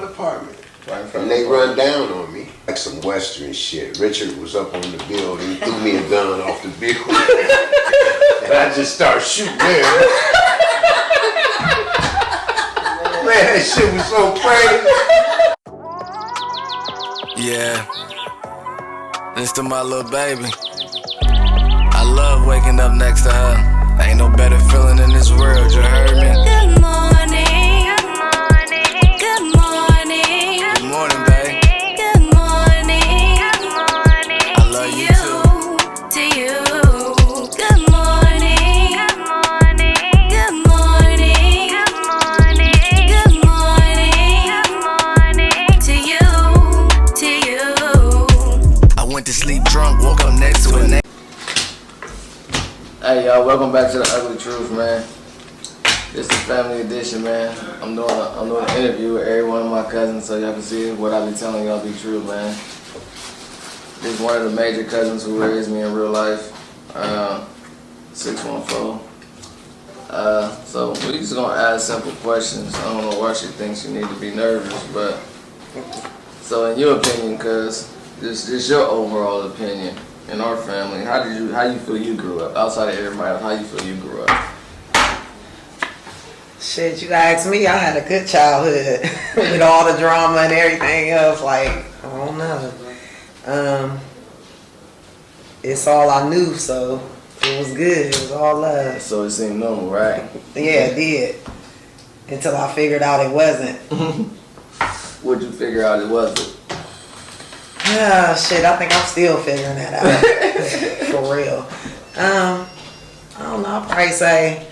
apartment. And they run down on me like some Western shit. Richard was up on the building, threw me a gun off the building. And I just start shooting there. Man, that shit was so crazy. Yeah, this to my little baby. I love waking up next to her. Ain't no better feeling in this world, you heard me? Good morning, good morning, good morning. Good morning, babe. Good morning, good morning. I love you too. To you. Good morning, good morning, good morning, good morning, good morning, good morning. To you. I went to sleep drunk, woke up next to it. Hey y'all, welcome back to the Ugly Truth, man. This is Family Edition, man. I'm doing an interview with every one of my cousins so y'all can see what I be telling y'all be true, man. This is one of the major cousins who raised me in real life, 614. So we just gonna ask simple questions. I don't know why she thinks she need to be nervous, but so in your opinion, cuz, this is your overall opinion. In our family, how you feel you grew up? Outside of everybody else, how you feel you grew up? Shit, you asked me, I had a good childhood with all the drama and everything else. Like, I don't know. It's all I knew, so it was good. It was all love. So it seemed normal, right? Yeah, it did. Until I figured out it wasn't. What'd you figure out it wasn't? Shit, I think I'm still figuring that out. For real. I don't know, I'll probably say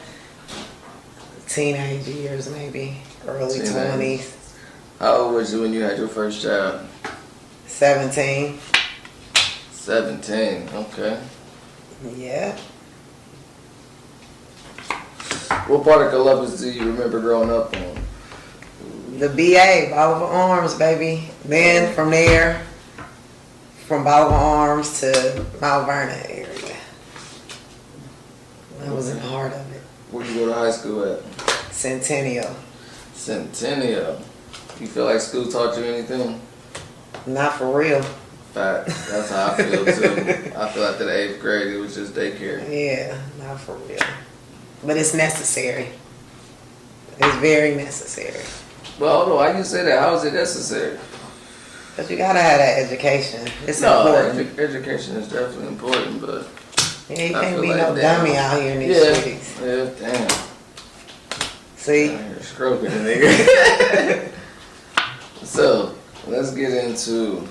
teenage years, maybe. Early 20s. How old was you when you had your first child? 17. 17, okay. Yeah. What part of Columbus do you remember growing up on? The BA, Bolivar Arms, baby. Then from there, from Bolivar Arms to Mount Vernon area. I was in the heart of it. Where'd you go to high school at? Centennial. Centennial. You feel like school taught you anything? Not for real. Fact. That's how I feel too. I feel like to the 8th grade it was just daycare. Yeah, not for real. But it's necessary. It's very necessary. Well, hold on. Why you say that? How is it necessary? But you gotta have that education. It's important. Education is definitely important, but Yeah, you can't be no dummy out here in these streets. Yeah, damn. See? You're stroking the nigga. So, let's get into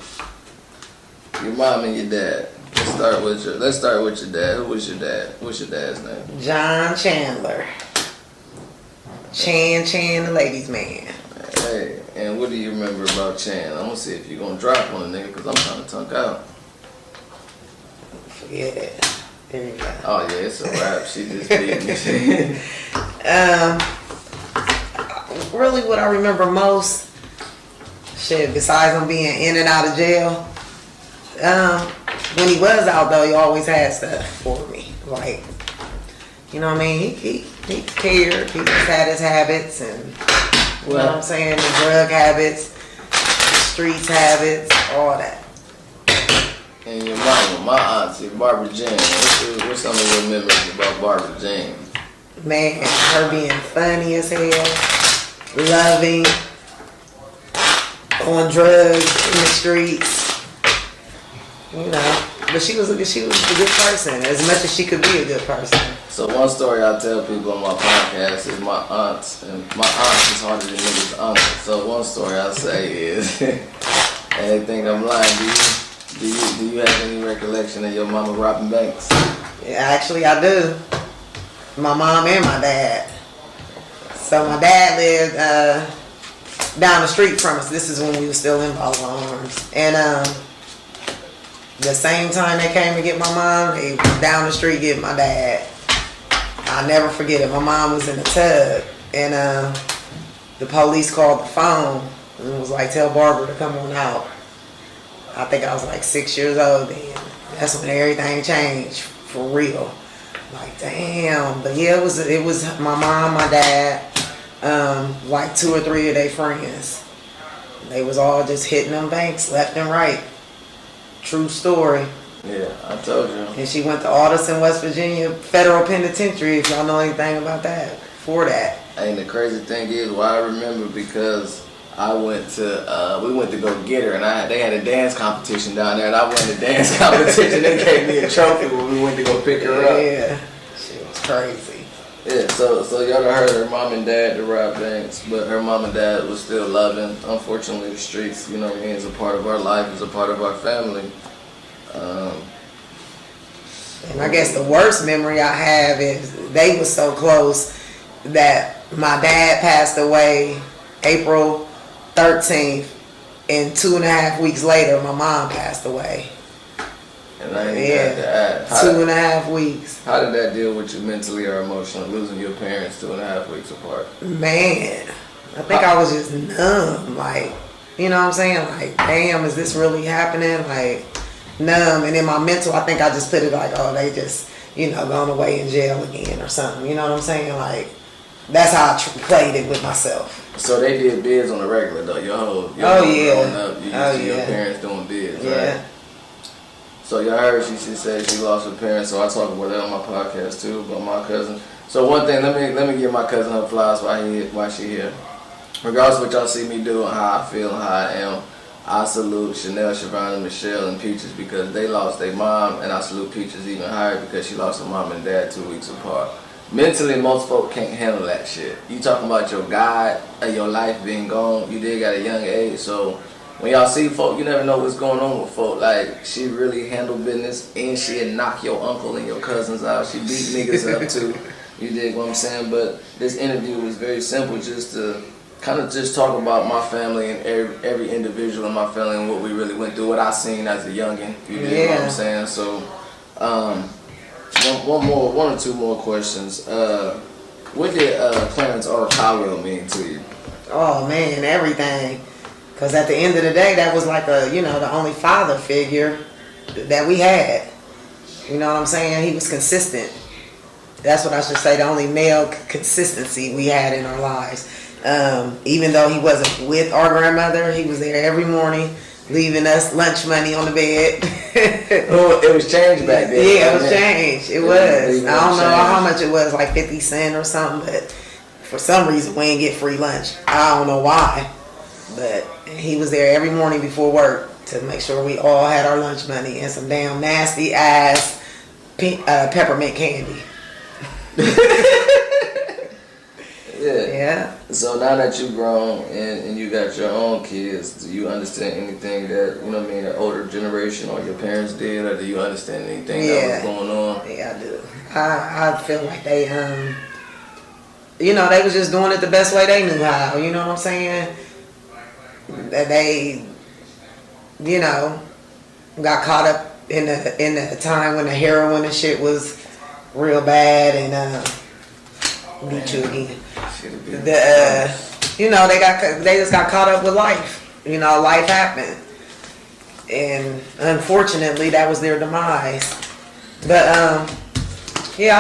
your mom and your dad. Let's start with your dad. Who was your dad? What's your dad's name? John Chandler. Chan, the ladies' man. Hey, and what do you remember about Chan? I'm gonna see if you're gonna drop on the nigga because I'm trying to tunk out. Forget it. There you go. Oh yeah, it's a wrap. She just beat me. Really what I remember most, shit, besides him being in and out of jail, when he was out though, he always had stuff for me. Like, you know what I mean? He cared. He just had his habits and, you know what I'm saying, the drug habits, the streets habits, all that. And your mama, my auntie, Barbara Jane. What's some of your memories about Barbara Jane? Man, her being funny as hell, loving, on drugs in the streets, you know. But she was a good person, as much as she could be a good person. So one story I tell people on my podcast is my aunts, and my aunt is harder than niggas' uncle. So one story I say is, and they think I'm lying. Do you have any recollection of your mama robbing banks? Yeah, actually I do. My mom and my dad. So my dad lived down the street from us. This is when we were still in Bolivar Arms. And the same time they came to get my mom, they was down the street getting my dad. I'll never forget it. My mom was in the tub and the police called the phone and was like, tell Barbara to come on out. I think I was like 6 years old then. That's when everything changed for real. Like, damn. But yeah, it was my mom, my dad, like 2 or 3 of their friends. They was all just hitting them banks left and right. True story. Yeah, I told you. And she went to Alderson, West Virginia Federal Penitentiary, if y'all know anything about that, for that. And the crazy thing is, why I remember, because I went to, we went to go get her, and they had a dance competition down there, and I won the dance competition. They gave me a trophy when we went to go pick her up. Yeah, she was crazy. Yeah, so y'all done heard her mom and dad, the rap banks, but her mom and dad was still loving. Unfortunately, the streets, you know what I mean, is a part of our life, is a part of our family. And I guess the worst memory I have is they were so close that my dad passed away April 13th, and 2.5 weeks later, my mom passed away. And I ain't got to ask. 2.5 weeks. How did that deal with you mentally or emotionally, losing your parents 2.5 weeks apart? Man, I think I was just numb. Like, you know what I'm saying? Like, damn, is this really happening? Like, numb. And in my mental, I think I just put it like, oh, they just, you know, gone away in jail again or something. You know what I'm saying? Like, that's how I played it with myself. So they did bids on the regular though. Your whole yeah. growing up, you used to see your parents doing bids, yeah. Right? So y'all heard she said she lost her parents. So I talk about that on my podcast too, about my cousin. So one thing, let me give my cousin her flowers while she here. Regardless of what y'all see me do and how I feel and how I am, I salute Chanel, Shavon, Michelle, and Peaches because they lost their mom, and I salute Peaches even higher because she lost her mom and dad 2 weeks apart. Mentally, most folk can't handle that shit. You talking about your God and your life being gone, you did at a young age, so when y'all see folk, you never know what's going on with folk. Like, she really handled business, and she'd knock your uncle and your cousins out. She beat niggas up too. You dig what I'm saying? But this interview was very simple, just to kind of just talk about my family and every individual in my family and what we really went through, what I seen as a youngin'. You dig what I'm saying? So, one or two more questions. What did Clarence R. Caldwell mean to you? Oh man, everything. Because at the end of the day, that was like the only father figure that we had. You know what I'm saying? He was consistent. That's what I should say, the only male consistency we had in our lives. Even though he wasn't with our grandmother, he was there every morning, leaving us lunch money on the bed. Oh, it was changed back then. Yeah, it was changed. It was. I don't know how much it was, like 50 cents or something, but for some reason we didn't get free lunch. I don't know why, but he was there every morning before work to make sure we all had our lunch money and some damn nasty ass peppermint candy. Yeah. So now that you've grown and you got your own kids, do you understand anything that, you know what I mean, the older generation or your parents did, or do you understand anything that was going on? Yeah, I do. I feel like they, they was just doing it the best way they knew how, you know what I'm saying? That they, got caught up in the time when the heroin and shit was real bad and, beat you again. They just got caught up with life. Life happened, and unfortunately, that was their demise. But I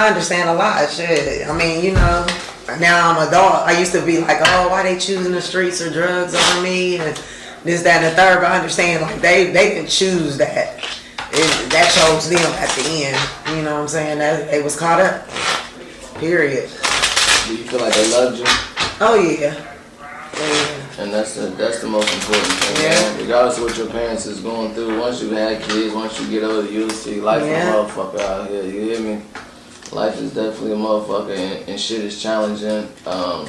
understand a lot. Shit, I mean, now I'm an adult. I used to be like, oh, why they choosing the streets or drugs over me, and this, that, and the third. But I understand, like they didn't choose that. That chose them at the end. You know what I'm saying? That they was caught up. Period. Do you feel like they loved you? Oh yeah. And that's the most important thing. Yeah. Regardless of what your parents is going through, once you had kids, once you get older, you'll see life is a motherfucker out here. You hear me? Life is definitely a motherfucker, and shit is challenging. At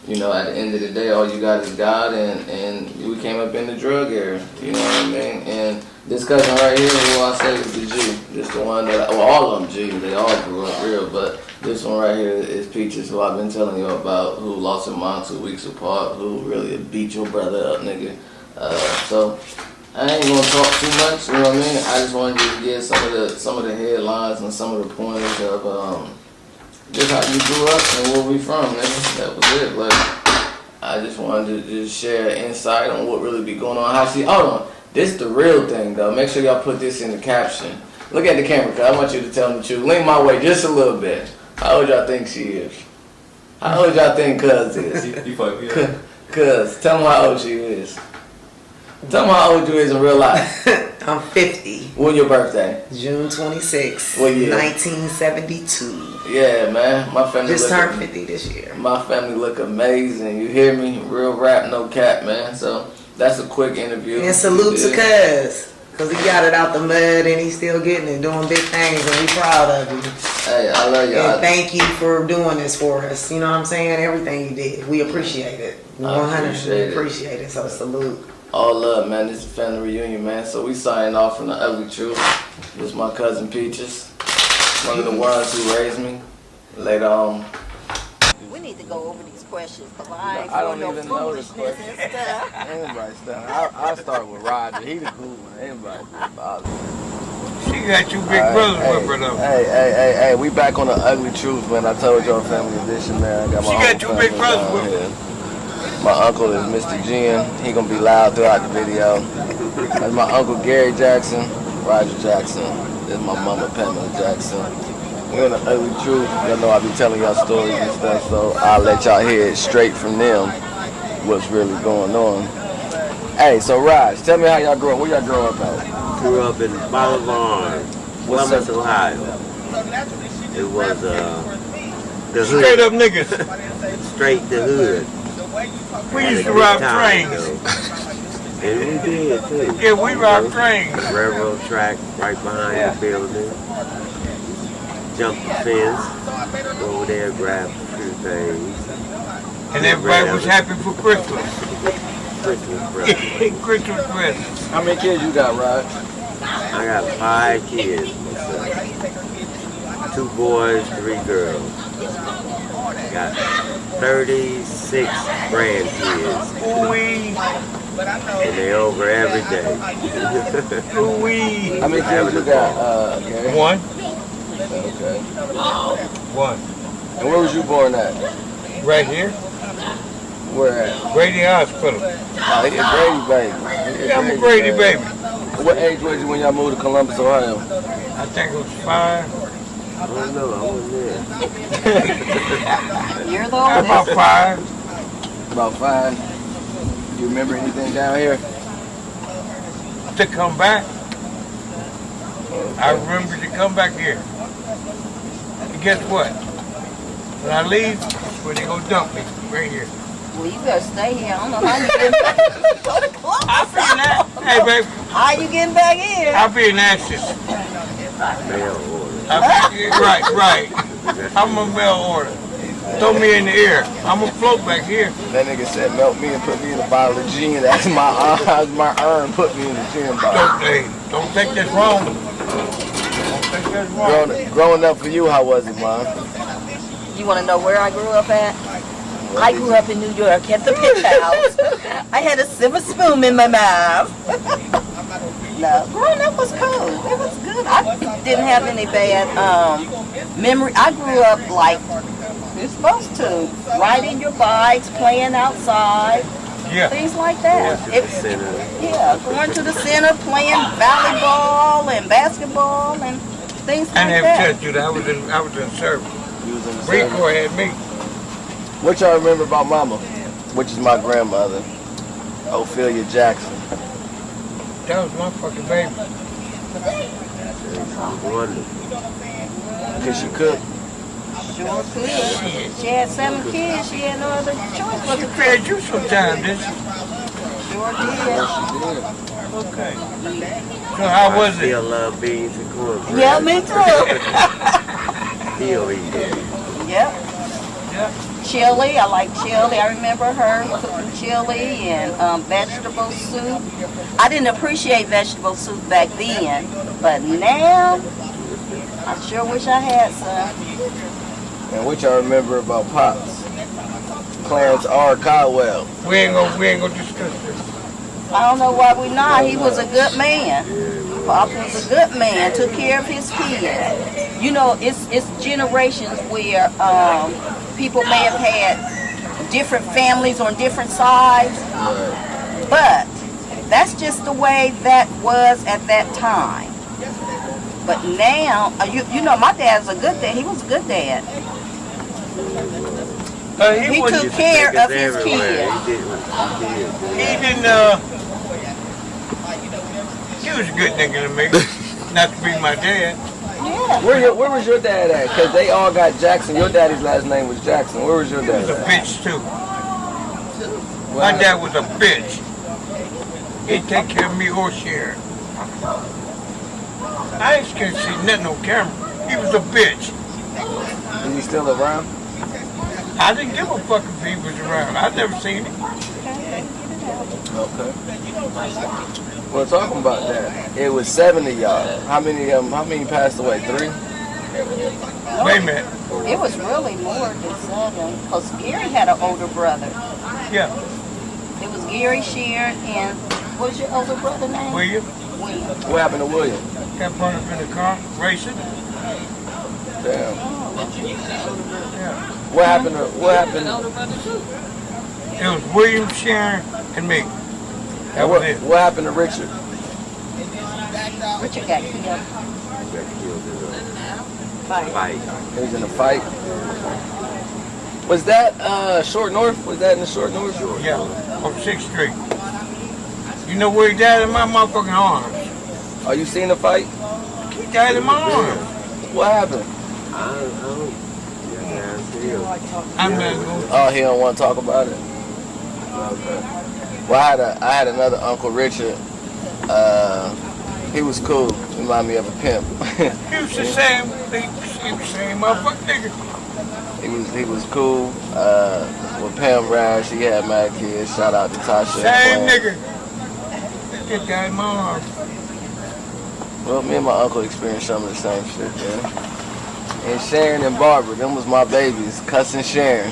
the end of the day, all you got is God, and we came up in the drug era. You know what I mean? And this cousin right here, who I say is the G. This the one that, all of them G. They all grew up real, but this one right here is Peaches, who I've been telling you about, who lost her mom 2 weeks apart, who really beat your brother up, nigga. So I ain't gonna talk too much, you know what I mean? I just wanted you to get some of the headlines and some of the pointers of just how you grew up and where we from, nigga. That was it. Like, I just wanted to just share insight on what really be going on. Hold on. This is the real thing, though. Make sure y'all put this in the caption. Look at the camera, cuz I want you to tell me the truth. Lean my way just a little bit. How old y'all think she is? How old y'all think Cuz is? You fuck me up. Cuz, tell them how old she is. Tell me how old you is in real life. I'm 50. When your birthday? June 26, What year? 1972. Yeah, man. My family Just look turned 50 this year. My family look amazing. You hear me? Real rap, no cap, man. So that's a quick interview. And salute to Cuz. Because he got it out the mud and he's still getting it, doing big things, and we proud of you. Hey, I love y'all. And thank you for doing this for us. You know what I'm saying? Everything you did. We appreciate it. 100% appreciate it. So salute. All love, man. This is a family reunion, man. So we signing off from the Ugly Truth. This is my cousin Peaches, one of the ones who raised me. Later on. We need to go over these questions because I ain't I don't doing no even know the foolishness and stuff. Everybody's done. I'll start with Roger. He the cool one. Everybody's bothered. She got two big brothers with her though. Hey, we back on the Ugly Truth, man. I told y'all family edition, man. I got my She got two whole big family brothers down with here. My uncle is Mr. Jen. He gonna be loud throughout the video. That's my uncle Gary Jackson, Roger Jackson. This is my mama Pamela Jackson. We're in the Ugly Truth. Y'all know I be telling y'all stories and stuff, so I'll let y'all hear it straight from them what's really going on. Hey, so Raj, tell me how y'all grew up. Where y'all grew up at? Grew up in Bolivar, Columbus, Ohio. It was the hood. Straight up niggas. Straight the hood. We Had used a to good rob time, trains. though. And we did too. Yeah, we robbed trains. The railroad track right behind the building. Jump the fence. Go over there, grab a few things. And everybody was happy for Christmas. Christmas present. Christmas presents. How many kids you got, Raj? I got 5 kids myself. 2 boys, 3 girls. Got 36 grandkids. Ooh-wee. And they over every day. Ooh-wee. How many kids you got, Gary? One. Okay. One. And where was you born at? Right here. Where at? Brady Hospital. Oh, he a Brady baby. Yeah, I'm a Brady baby. What age was you when y'all moved to Columbus, Ohio? I think it was 5. I don't know, I wasn't there. You're the About oldest. 5. About 5. You remember anything down here? To come back. I remember to come back here. And guess what? When I leave, that's where they go dump me. Right here. Well, you better stay here. I don't know how you getting back. Go to Columbus. Hey, baby. How you getting back in? I'll be in Ashes. Mail order. Right. I'm a mail order. Throw me in the air. I'm gonna float back here. That nigga said melt me and put me in a bottle of gin. That's my urn. Put me in a gin bottle. Don't take this wrong. Don't take this wrong. Growing up for you, how was it, Mom? You want to know where I grew up at? I grew up in New York at the Pit House. I had a silver spoon in my mouth. No, growing up was cool. It was good. I didn't have any bad memory. I grew up like you're supposed to, riding your bikes, playing outside, Yeah. things like that. Going to the center. Yeah, going to the center, playing volleyball and basketball and things I like never that. touched you. I was in service. You was in the Marine service. Corps had me. What y'all remember about Mama? Which is my grandmother, Ophelia Jackson. That was my fucking baby. Wonderful. Cause she cooked. Sure could. She had 7 kids. She had no other choice but She to fed cook. you sometime, didn't she? Sure did. Okay. So how was I still it? love beans and cornbread. Yeah, me too. Still eat it. Yep. Yeah. Chili, I like chili. I remember her cooking chili and vegetable soup. I didn't appreciate vegetable soup back then, but now I sure wish I had some. And what y'all remember about Pops? Clarence R. Caldwell. We ain't gonna discuss this. I don't know why we not. He was a good man. Pop was a good man. Took care of his kids. You know, it's generations where people may have had different families on different sides, but that's just the way that was at that time. But now, you know, my dad's a good dad. He was a good dad. He wasn't- took care of his Everywhere. kids. He did. He didn't. He was a good nigga to me. Not to be my dad. Yeah. Where was your dad at? Cause they all got Jackson. Your daddy's last name was Jackson. Where was your He dad was a at? bitch too. My dad was a bitch. He'd take care of me or Sharon. I ain't scared to see nothing on camera. He was a bitch. Is he still around? I didn't give a fuck if he was around. I'd never seen him. Okay. Well, talking about that, it was 7 of y'all. How many passed away? 3? Wait a minute. It was really more than 7, because Gary had an older brother. Yeah. It was Gary, Sharon, and what was your older brother name? William William. What happened to William? got burned up in the car racing. Damn. Yeah. What happened? It was William, Sharon, and me. That was it. What happened to Richard? Richard got killed. Got killed in a fight. He was in a fight. Was that Short North? Was that in the Short North? Yeah, on 6th Street. You know where he died? In my motherfucking arms. Oh, you seen the fight? He died in my arms. What happened? I don't. Yeah, I'm not going. Oh, he don't want to talk about it. Okay. Well, I had another Uncle Richard. He was cool. He reminded me of a pimp. He was the same. He was the same motherfucking nigga. He was cool. With Pam Rash, he had mad kids. Shout out to Tasha. Same nigga. That guy in my arms. Well, me and my uncle experienced some of the same shit, man. And Sharon and Barbara, them was my babies, cussing Sharon.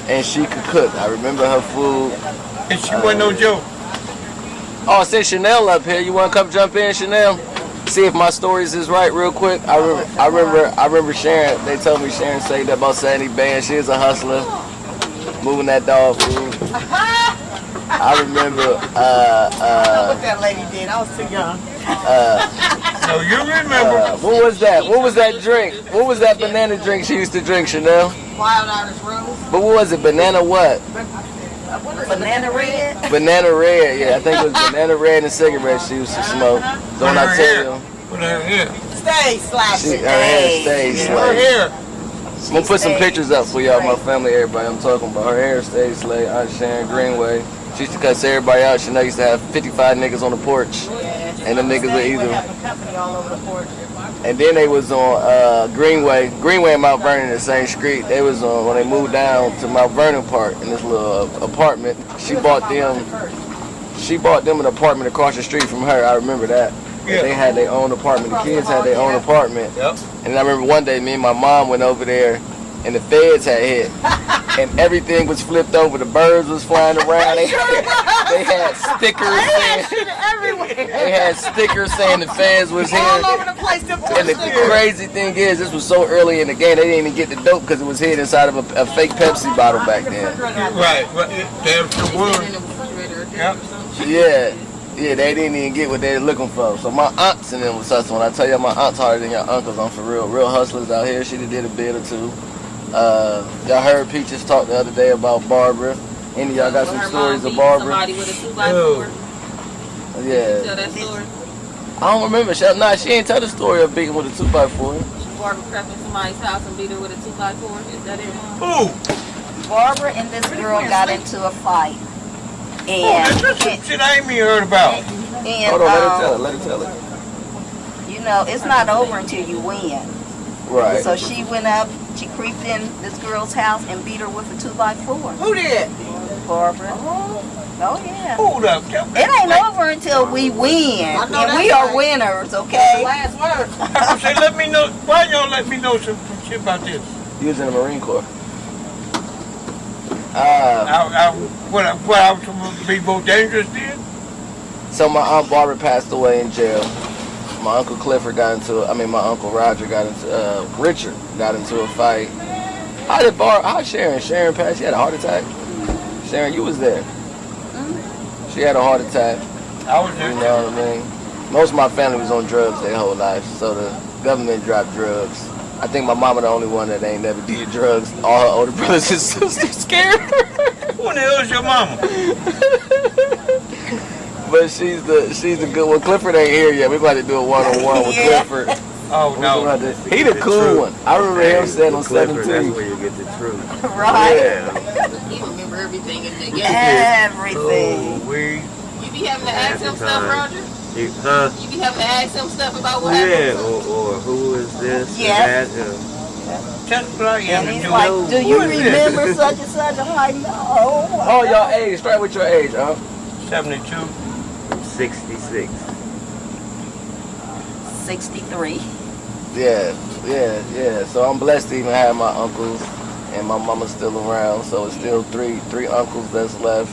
And she could cook. I remember her food. And she wasn't no joke. Oh, I said Chanel up here. You want to come jump in, Chanel? See if my stories is right real quick. I remember Sharon. They told me Sharon saved up about 70 bands. She was a hustler, moving that dog food. I remember. what that lady did. I was too young. No, you remember. What was that? What was that drink? What was that banana drink she used to drink, Chanel? Wild Irish Rose. But what was it? Banana what? Banana red. Banana red. Yeah, I think it was banana red and cigarettes she used to smoke. So when I tell you, With her hair. Stay slashing. her hair stays Her slayed. hair. I'm gonna put some pictures up for y'all, my family, everybody. I'm talking about her hair stays slayed. Aunt Sharon Greenway. She used to cuss everybody out. She used to have 55 niggas on the porch. And them niggas were either. Company all over the porch. And then they was on Greenway and Mount Vernon, the same street. They was on when they moved down to Mount Vernon Park in this little apartment. She bought them an apartment across the street from her. I remember that. Yeah. They had their own apartment. The kids had their own apartment. Yep. And I remember one day me and my mom went over there and the feds had hit. And everything was flipped over. The birds was flying around. They had stickers saying the feds was here. All over the place. And the crazy thing is, this was so early in the game, they didn't even get the dope because it was hid inside of a fake Pepsi bottle back then. Right. Damn sure was. Yep. Yeah, they didn't even get what they were looking for. So my aunts and them was hustling. When I tell you my aunts harder than your uncles, I'm for real. Real hustlers out here. She did a bit or two. Y'all heard Peaches talk the other day about Barbara. Any of y'all got some stories of Barbara? Somebody with a 2x4. Yeah. Tell that story. I don't remember. She ain't tell the story of beating with a 2x4. Barbara crept in somebody's house and beat her with a 2x4. Is that it? Who? Barbara and this girl got into a fight. And, That's some shit I ain't even heard about. and Hold on, let her tell it. you know, it's not over until you win. Right. So she went up, she creeped in this girl's house and beat her with a 2x4. Who did? Barbara. Oh yeah. Hold up. It ain't over until we win. And we are winners, okay? Last word. I say, let me know. Why y'all let me know some shit about this? He was in the Marine Corps. What I was supposed to be more dangerous then? So my Aunt Barbara passed away in jail. My Uncle Clifford my Uncle Roger Richard got into a fight. How Sharon? Sharon passed, she had a heart attack. Sharon, you was there. She had a heart attack. I was there. You know what I mean? Most of my family was on drugs their whole life, so the government dropped drugs. I think my mama the only one that ain't never did drugs. All her older brothers and sisters scared her. Who the hell is your mama? But but she's the good one. Clifford ain't here yet. We're about to do a one-on-one with Clifford. Oh no. He the cool one. I remember him standing on Clifford, 17. That's where you get the truth. Right. Yeah. He remember everything in the Everything. So we. You be having to ask him stuff, Roger? You You be having to ask him stuff about what Yeah, happened? or who is this? Yes. Or that, Just like And he's like, do you remember such and such? I'm like, no. Oh, y'all age. Start with your age, huh? 72. 66. 63. Yeah. So I'm blessed to even have my uncles, and my mama's still around. So it's still three uncles that's left.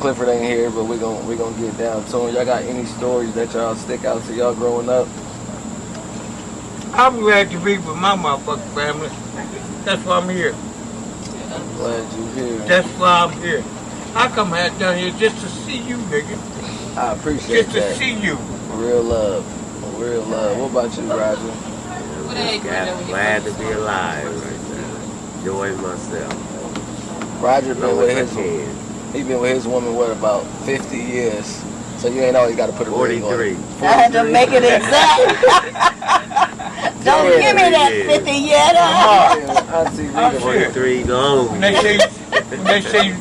Clifford ain't here, but we gonna get down to him. Y'all got any stories that y'all stick out to y'all growing up? I'm glad to be with my motherfucking family. That's why I'm here. I'm glad you here. That's why I'm here. I come down here just to see you, nigga. I appreciate Just to that. see you. Real love. What about you, Roger? What age were you when you Glad to first be alive right now. Enjoying myself. Roger been Long with as I his can. he been with his woman what about 50 years. So you ain't always got to put a ring on 43. it. I had to make it exact. Don't give me that 50 yet. Auntie I'm Rita. sure. 43 long. When they say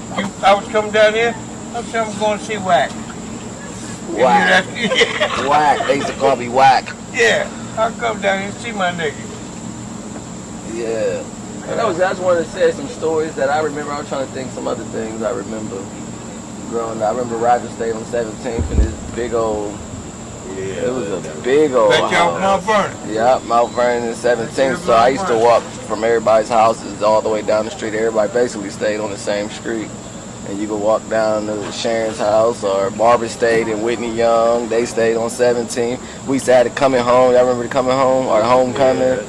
I was coming down here, I'm saying I'm going to see Whack. Whack. Yeah. Whack. They used to call me Whack. Yeah. I'll come down here and see my nigga. Yeah. And I just wanted to share some stories that I remember. I was trying to think some other things I remember growing up. I remember Roger stayed on 17th in this big old, it was a big old Back y'all house. Mount Vernon. Yeah, Mount Vernon and 17th. So I used to walk from everybody's houses all the way down the street. Everybody basically stayed on the same street. And you could walk down to Sharon's house, or Barbara stayed in Whitney Young. They stayed on 17th. We used to have the coming home. Y'all remember the coming home or the homecoming?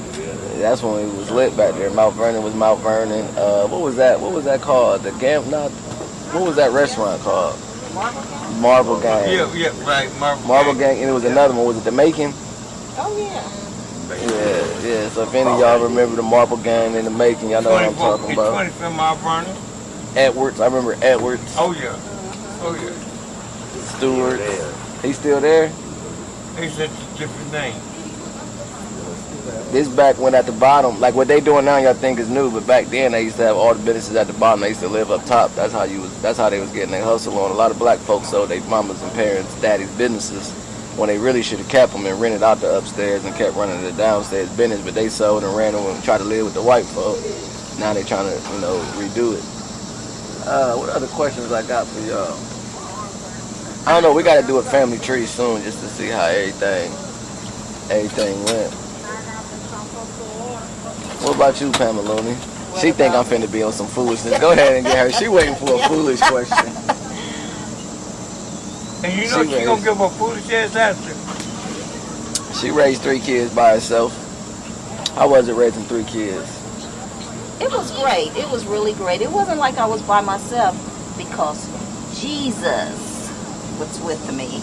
That's when it was lit back there. Mount Vernon was Mount Vernon. What was that? What was that called? What was that restaurant called? Marble Gang. Yeah, right. Marble Gang, and it was another one. Was it the Making? Oh, yeah. Yeah. So if any of y'all remember the Marble Gang and the Making, y'all know what I'm talking about. 25 Mount Vernon. Edwards, I remember Edwards. Oh yeah. Stewart. He's still there? It's a different name. This back when at the bottom, like what they doing now, y'all think is new, but back then they used to have all the businesses at the bottom. They used to live up top. That's how they was getting their hustle on. A lot of black folks sold their mamas and parents, daddy's businesses when they really should have kept them and rented out the upstairs and kept running the downstairs business. But they sold and ran them and tried to live with the white folk. Now they trying to, redo it. What other questions I got for y'all? I don't know. We got to do a family tree soon just to see how everything went. What about you, Pamela Looney? She think I'm finna be on some foolishness. Go ahead and get her. She waiting for a foolish question. And you know she gonna give a foolish ass answer. She raised 3 kids by herself. How was it raising 3 kids? It was great. It was really great. It wasn't like I was by myself because Jesus was with me.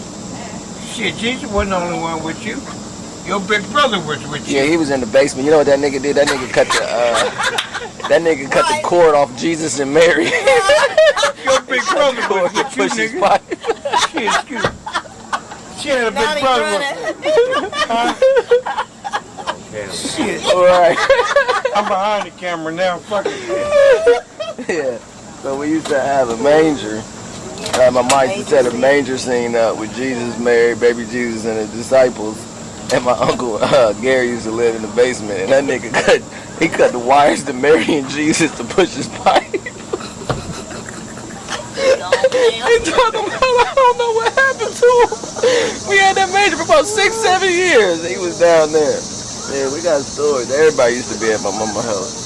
Shit, Jesus wasn't the only one with you. Your big brother was with you. Yeah, he was in the basement. You know what that nigga did? That nigga cut the cord off Jesus and Mary. Your big brother was with you, nigga. She had a big brother with Shit. All right. I'm behind the camera now. Fuck it. Yeah. So we used to have a manger. My mom used to set a manger scene up with Jesus, Mary, baby Jesus, and his disciples. And my uncle Gary used to live in the basement, and that nigga cut the wires to Mary and Jesus to push his pipe. He talking about, I don't know what happened to him. We had that manger for about 6-7 years. He was down there. Yeah, we got stories. Everybody used to be at my mama's house.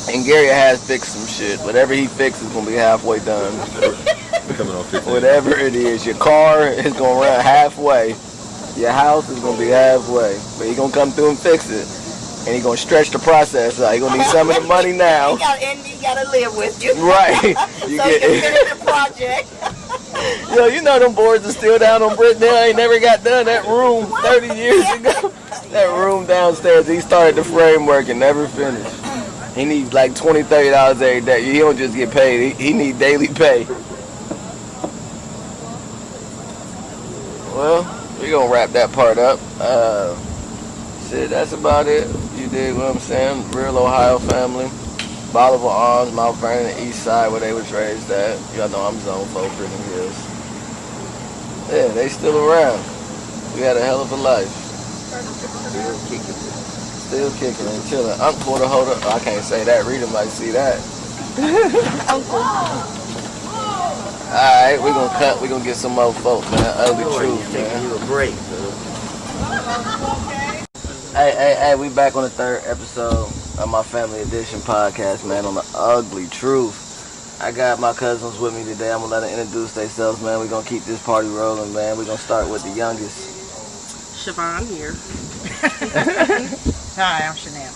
And Gary has fixed some shit. Whatever he fixes is gonna be halfway done. Whatever it is, your car is gonna run halfway. Your house is gonna be halfway. But he gonna come through and fix it. And he gonna stretch the process out. He gonna need some of the money now. He gotta live with you. Right. You so you can finish the project. Yo, you know them boards are still down on Brittenell. I ain't never got done. That room 30 years ago. That room downstairs, he started the framework and never finished. He needs like $20, $30 every day. He don't just get paid. He need daily pay. well, we gonna wrap that part up. Shit, that's about it. You dig what I'm saying? Real Ohio family. Bolivar Arms, Mount Vernon, the east side where they was raised at. Y'all know I'm Zone 4, Prison Hills. Yeah, they still around. We had a hell of a life. Still kicking and chilling. I'm quarter holder. Oh, I can't say that. Rita might see that. Alright, we're gonna cut. We're gonna get some more folk, man. Ugly truth, man. You a break, Hey, we back on the 3rd episode of my Family Edition podcast, man, on the Ugly Truth. I got my cousins with me today. I'm gonna let them introduce themselves, man. We're gonna keep this party rolling, man. We're gonna start with the youngest. Siobhan here. Hi, I'm Chanel.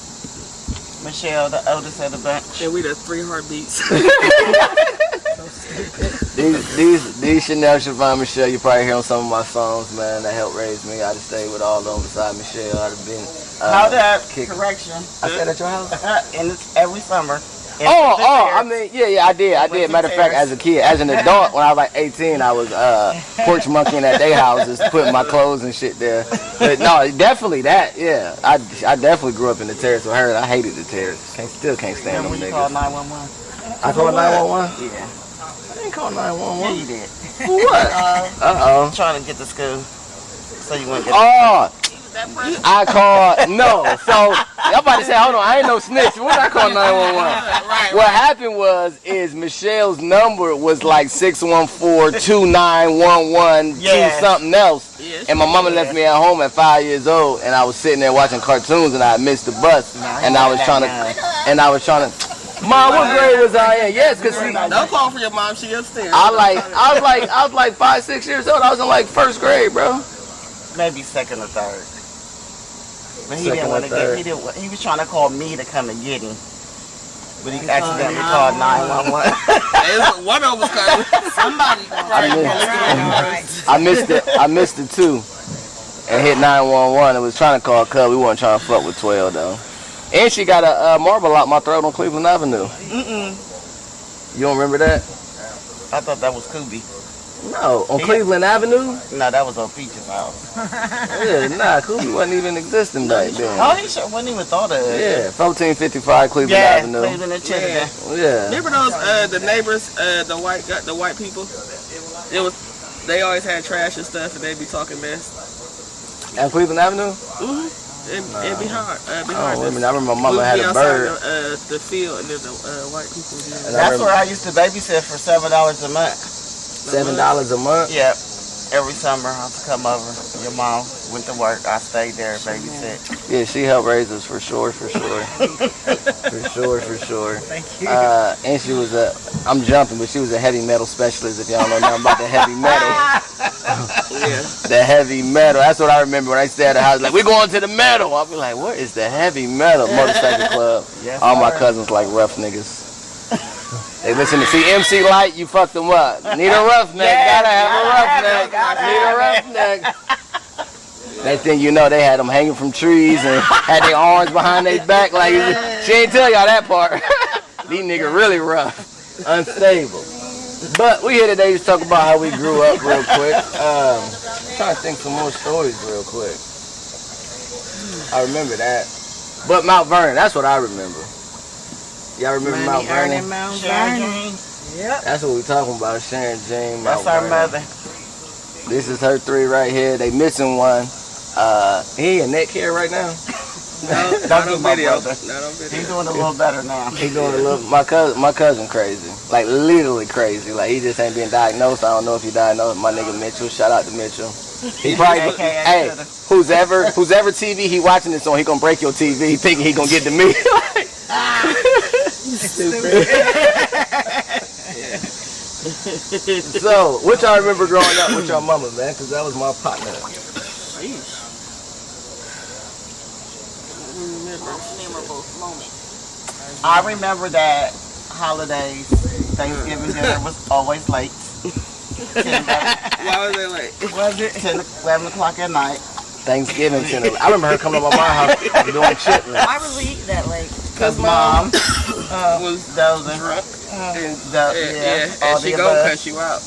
Michelle, the oldest of the bunch. And we the 3 heartbeats. These Chanel, Siobhan, Michelle, you probably hear on some of my songs, man, that helped raise me. I'd have stayed with all of them beside Michelle. I'd have been Hold up, kicking. correction. I said at your house? And it's every summer. I mean, yeah, I did. Matter of fact, as a kid, as an adult, when I was like 18, I was porch monkeying at their houses, putting my clothes and shit there. But no, definitely that, yeah. I definitely grew up in the terrace with her. I hated the terrace. Still can't stand them Remember you niggas. called 911? I called 911? Yeah. I didn't call 911. Yeah, you did. For what? Uh-oh. Trying to get to school. So you wouldn't get Oh, I called, no. So, y'all about to say, hold on, I ain't no snitch. What did I call 911? What happened is Michelle's number was like 614-2911, something else. And my mama left me at home at 5 years old, and I was sitting there watching cartoons, and I had missed the bus, and I was trying to, Mom, what grade was I in? Yes, cause see, Don't call for your mom, she upstairs. I was like 5, 6 years old. I was in like 1st grade, bro. Maybe 2nd or 3rd. But he Second didn't want to or third. he was trying to call me to come and get him. But he accidentally called 911. One of us coming. Somebody. I missed it too, and hit 911. I was trying to call Cub. We weren't trying to fuck with 12 though. And she got a marble out my throat on Cleveland Avenue. You don't remember that? I thought that was Kubi. No, on Cleveland Avenue? No, that was on Peach's house. Yeah, nah, Kubi wasn't even existing back then. Oh, he sure wasn't even thought of it. Yeah, 1455 Cleveland Avenue. Cleveland and Chittenden. Yeah. Remember those the neighbors, the white people? They always had trash and stuff, and they'd be talking mess. At Cleveland Avenue? It'd be hard. I remember my mama had a bird. The field, and then the white people. That's where I used to babysit for $7 a month. $7 a month? Yep. Every summer I used to come over. Your mom went to work. I stayed there, babysit. Yeah, she helped raise us for sure. For sure. Thank you. And she was I'm jumping, but she was a heavy metal specialist, if y'all know nothing about the heavy metal. Yeah. The heavy metal. That's what I remember when I stayed at the house. Like, we're going to the metal. I'll be like, what is the heavy metal? Motorcycle club. Yes, all my cousins like rough niggas. They listen to MC Light, you fucked them up. Need a roughneck, gotta have a roughneck. Need a roughneck. Next thing you know, they had them hanging from trees and had their arms behind their back. Like, she ain't tell y'all that part. These niggas really rough, unstable. But we here today to talk about how we grew up real quick. Trying to think some more stories real quick. I remember that. But Mount Vernon, that's what I remember. Y'all remember Mount Vernon? Sharon Jane. Yep. That's what we talking about, Sharon Jane. That's our mother. This is her 3 right here. They missing one. He and Nick here right now. Not on video. He's doing a little better now. He doing a little. My cousin crazy. Like literally crazy. Like he just ain't been diagnosed. I don't know if he diagnosed. My nigga Mitchell. Shout out to Mitchell. He probably. Hey, who's ever TV he watching this on, he gonna break your TV. He thinking he gonna get to me. So, what y'all remember growing up with your mama, man? Because that was my partner. Memorable moment. I remember that holidays, Thanksgiving dinner was always late. Why was they late? Was it 10, 11 o'clock at night? Thanksgiving dinner. I remember her coming to my mom's house doing chitlins. Why was we eating that late? Because mom was dozing. And she gonna cuss you out.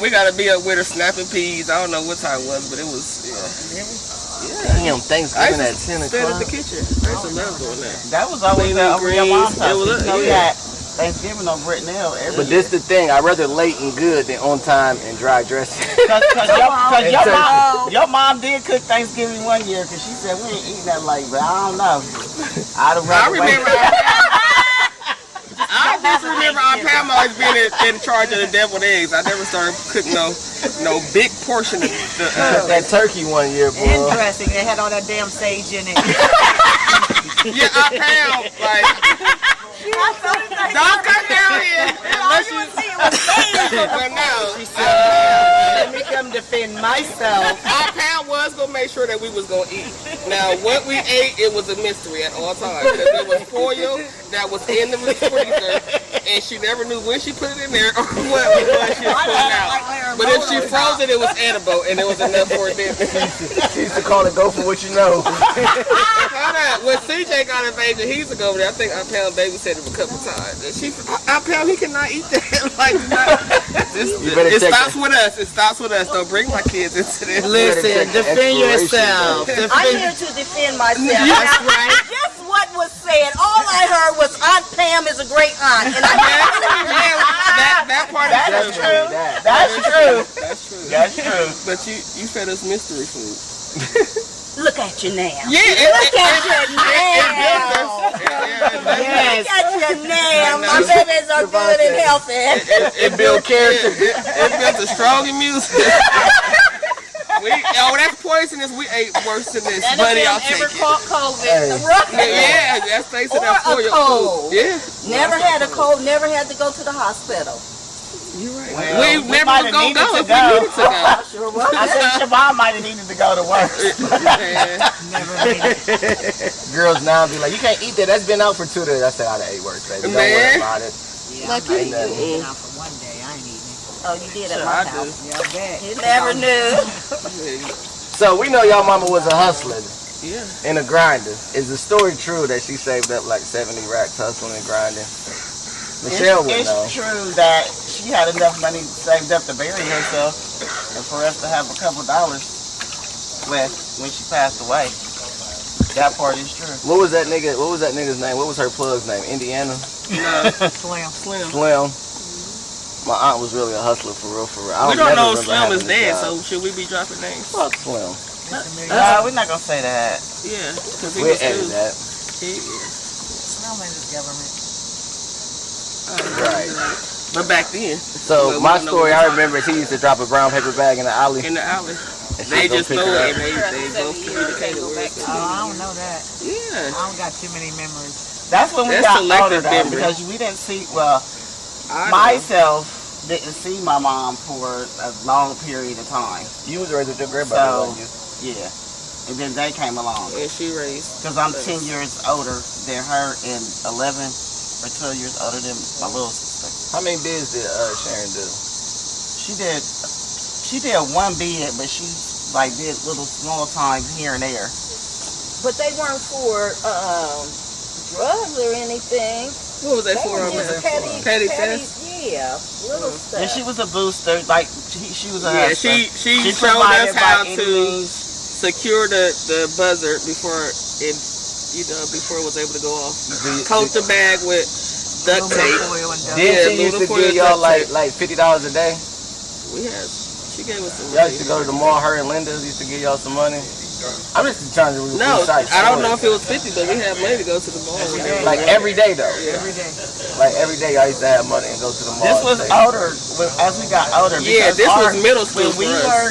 we gotta be up with her snapping peas. I don't know what time it was, but it was Damn, Thanksgiving at 10 o'clock. Stand at the kitchen. I used to love doing that. That was always over your mom's house. We had Thanksgiving on Brittenell. But this the thing, I'd rather late and good than on time and dry dressing. Cause your mom did cook Thanksgiving one year, cause she said we ain't eating that late, but I don't know. I just remember our Pam always being in charge of the deviled eggs. I never started cooking no big portion of that turkey one year, boy. And dressing, they had all that damn sage in it. Yeah, our Pam, like, don't come down here unless you see it was but no. She said, let me come defend myself. Our Pam was gonna make sure that we was gonna eat. Now, what we ate, it was a mystery at all times. Because there was foil that was in the freezer, and she never knew when she put it in there or what she was pulling out. But if she froze it, it was edible, and it was enough for a dinner. She used to call it go for what you know. When CJ got invasion, he used to go over there. I think our Pam babysat him a couple times. And our Pam, he cannot eat that. It stops with us. It stops with us. Don't bring my kids into this. Listen, defend yourself. I'm here to defend myself. That's right. Just what was said. All I heard was Aunt Pam is a great aunt. And that part is true. That's true. That's true. But you fed us mystery food. Look at you now. Yeah, look at you now. Yes. Look at you now. My babies are good and healthy. It built character. It built a strong immune system. That's poisonous. We ate worse than this. Buddy, I'll take it. Caught COVID. Yeah, that's thanks to that or a cold. Yeah. Never had a cold. Never had to go to the hospital. You're right. Well, we never was gonna go if we needed to go. I think Siobhan might have needed to go to work. Girls now be like, you can't eat that. That's been out for 2 days. I said, I ate worse, baby. Don't worry about it. Yeah, like I ain't out for 1 day. I ain't eating it. Oh, you did at my house. Yeah, I bet. You never knew. So we know y'all mama was a hustler. Yeah. And a grinder. Is the story true that she saved up like 70 racks hustling and grinding? Michelle would know. It's true that she had enough money saved up to bury herself, and for us to have a couple dollars left when she passed away. That part is true. What was that nigga's name? What was her plug's name? Indiana? No. Slim. My aunt was really a hustler for real. We don't know if Slim is dead, so should we be dropping names? Fuck Slim. We're not gonna say that. Yeah, because he we'll was edit that. He is. Slim in this government. Right. But back then. So my story I remember is he used to drop a brown paper bag in the alley. In the alley. They just throw it and they go communicate it with us. Oh, I don't know that. Yeah. I don't got too many memories. That's when we got older though, because we didn't see, myself didn't see my mom for a long period of time. You was raised with your grandmother, wasn't you? Yeah. And then they came along. And she raised. Because I'm 10 years older than her and 11 or 12 years older than my little sister. How many bids did Sharon do? She did one bid, but she like did little small time here and there. But they weren't for drugs or anything. What was they for? Petty theft? Yeah, little stuff. And she was a booster, like she was a hustler. She showed us how to secure the buzzer before it was able to go off. Coat the bag with duct tape. Then she used to give y'all like $50 a day. She gave us some. Y'all used to go to the mall. Her and Linda used to give y'all some money. I'm just trying to. No, I don't know if it was 50, but we had money to go to the mall. Like every day though. Yeah. Every day. Like every day, y'all used to have money and go to the mall. This was older as we got older. Yeah, this was middle school. When we were,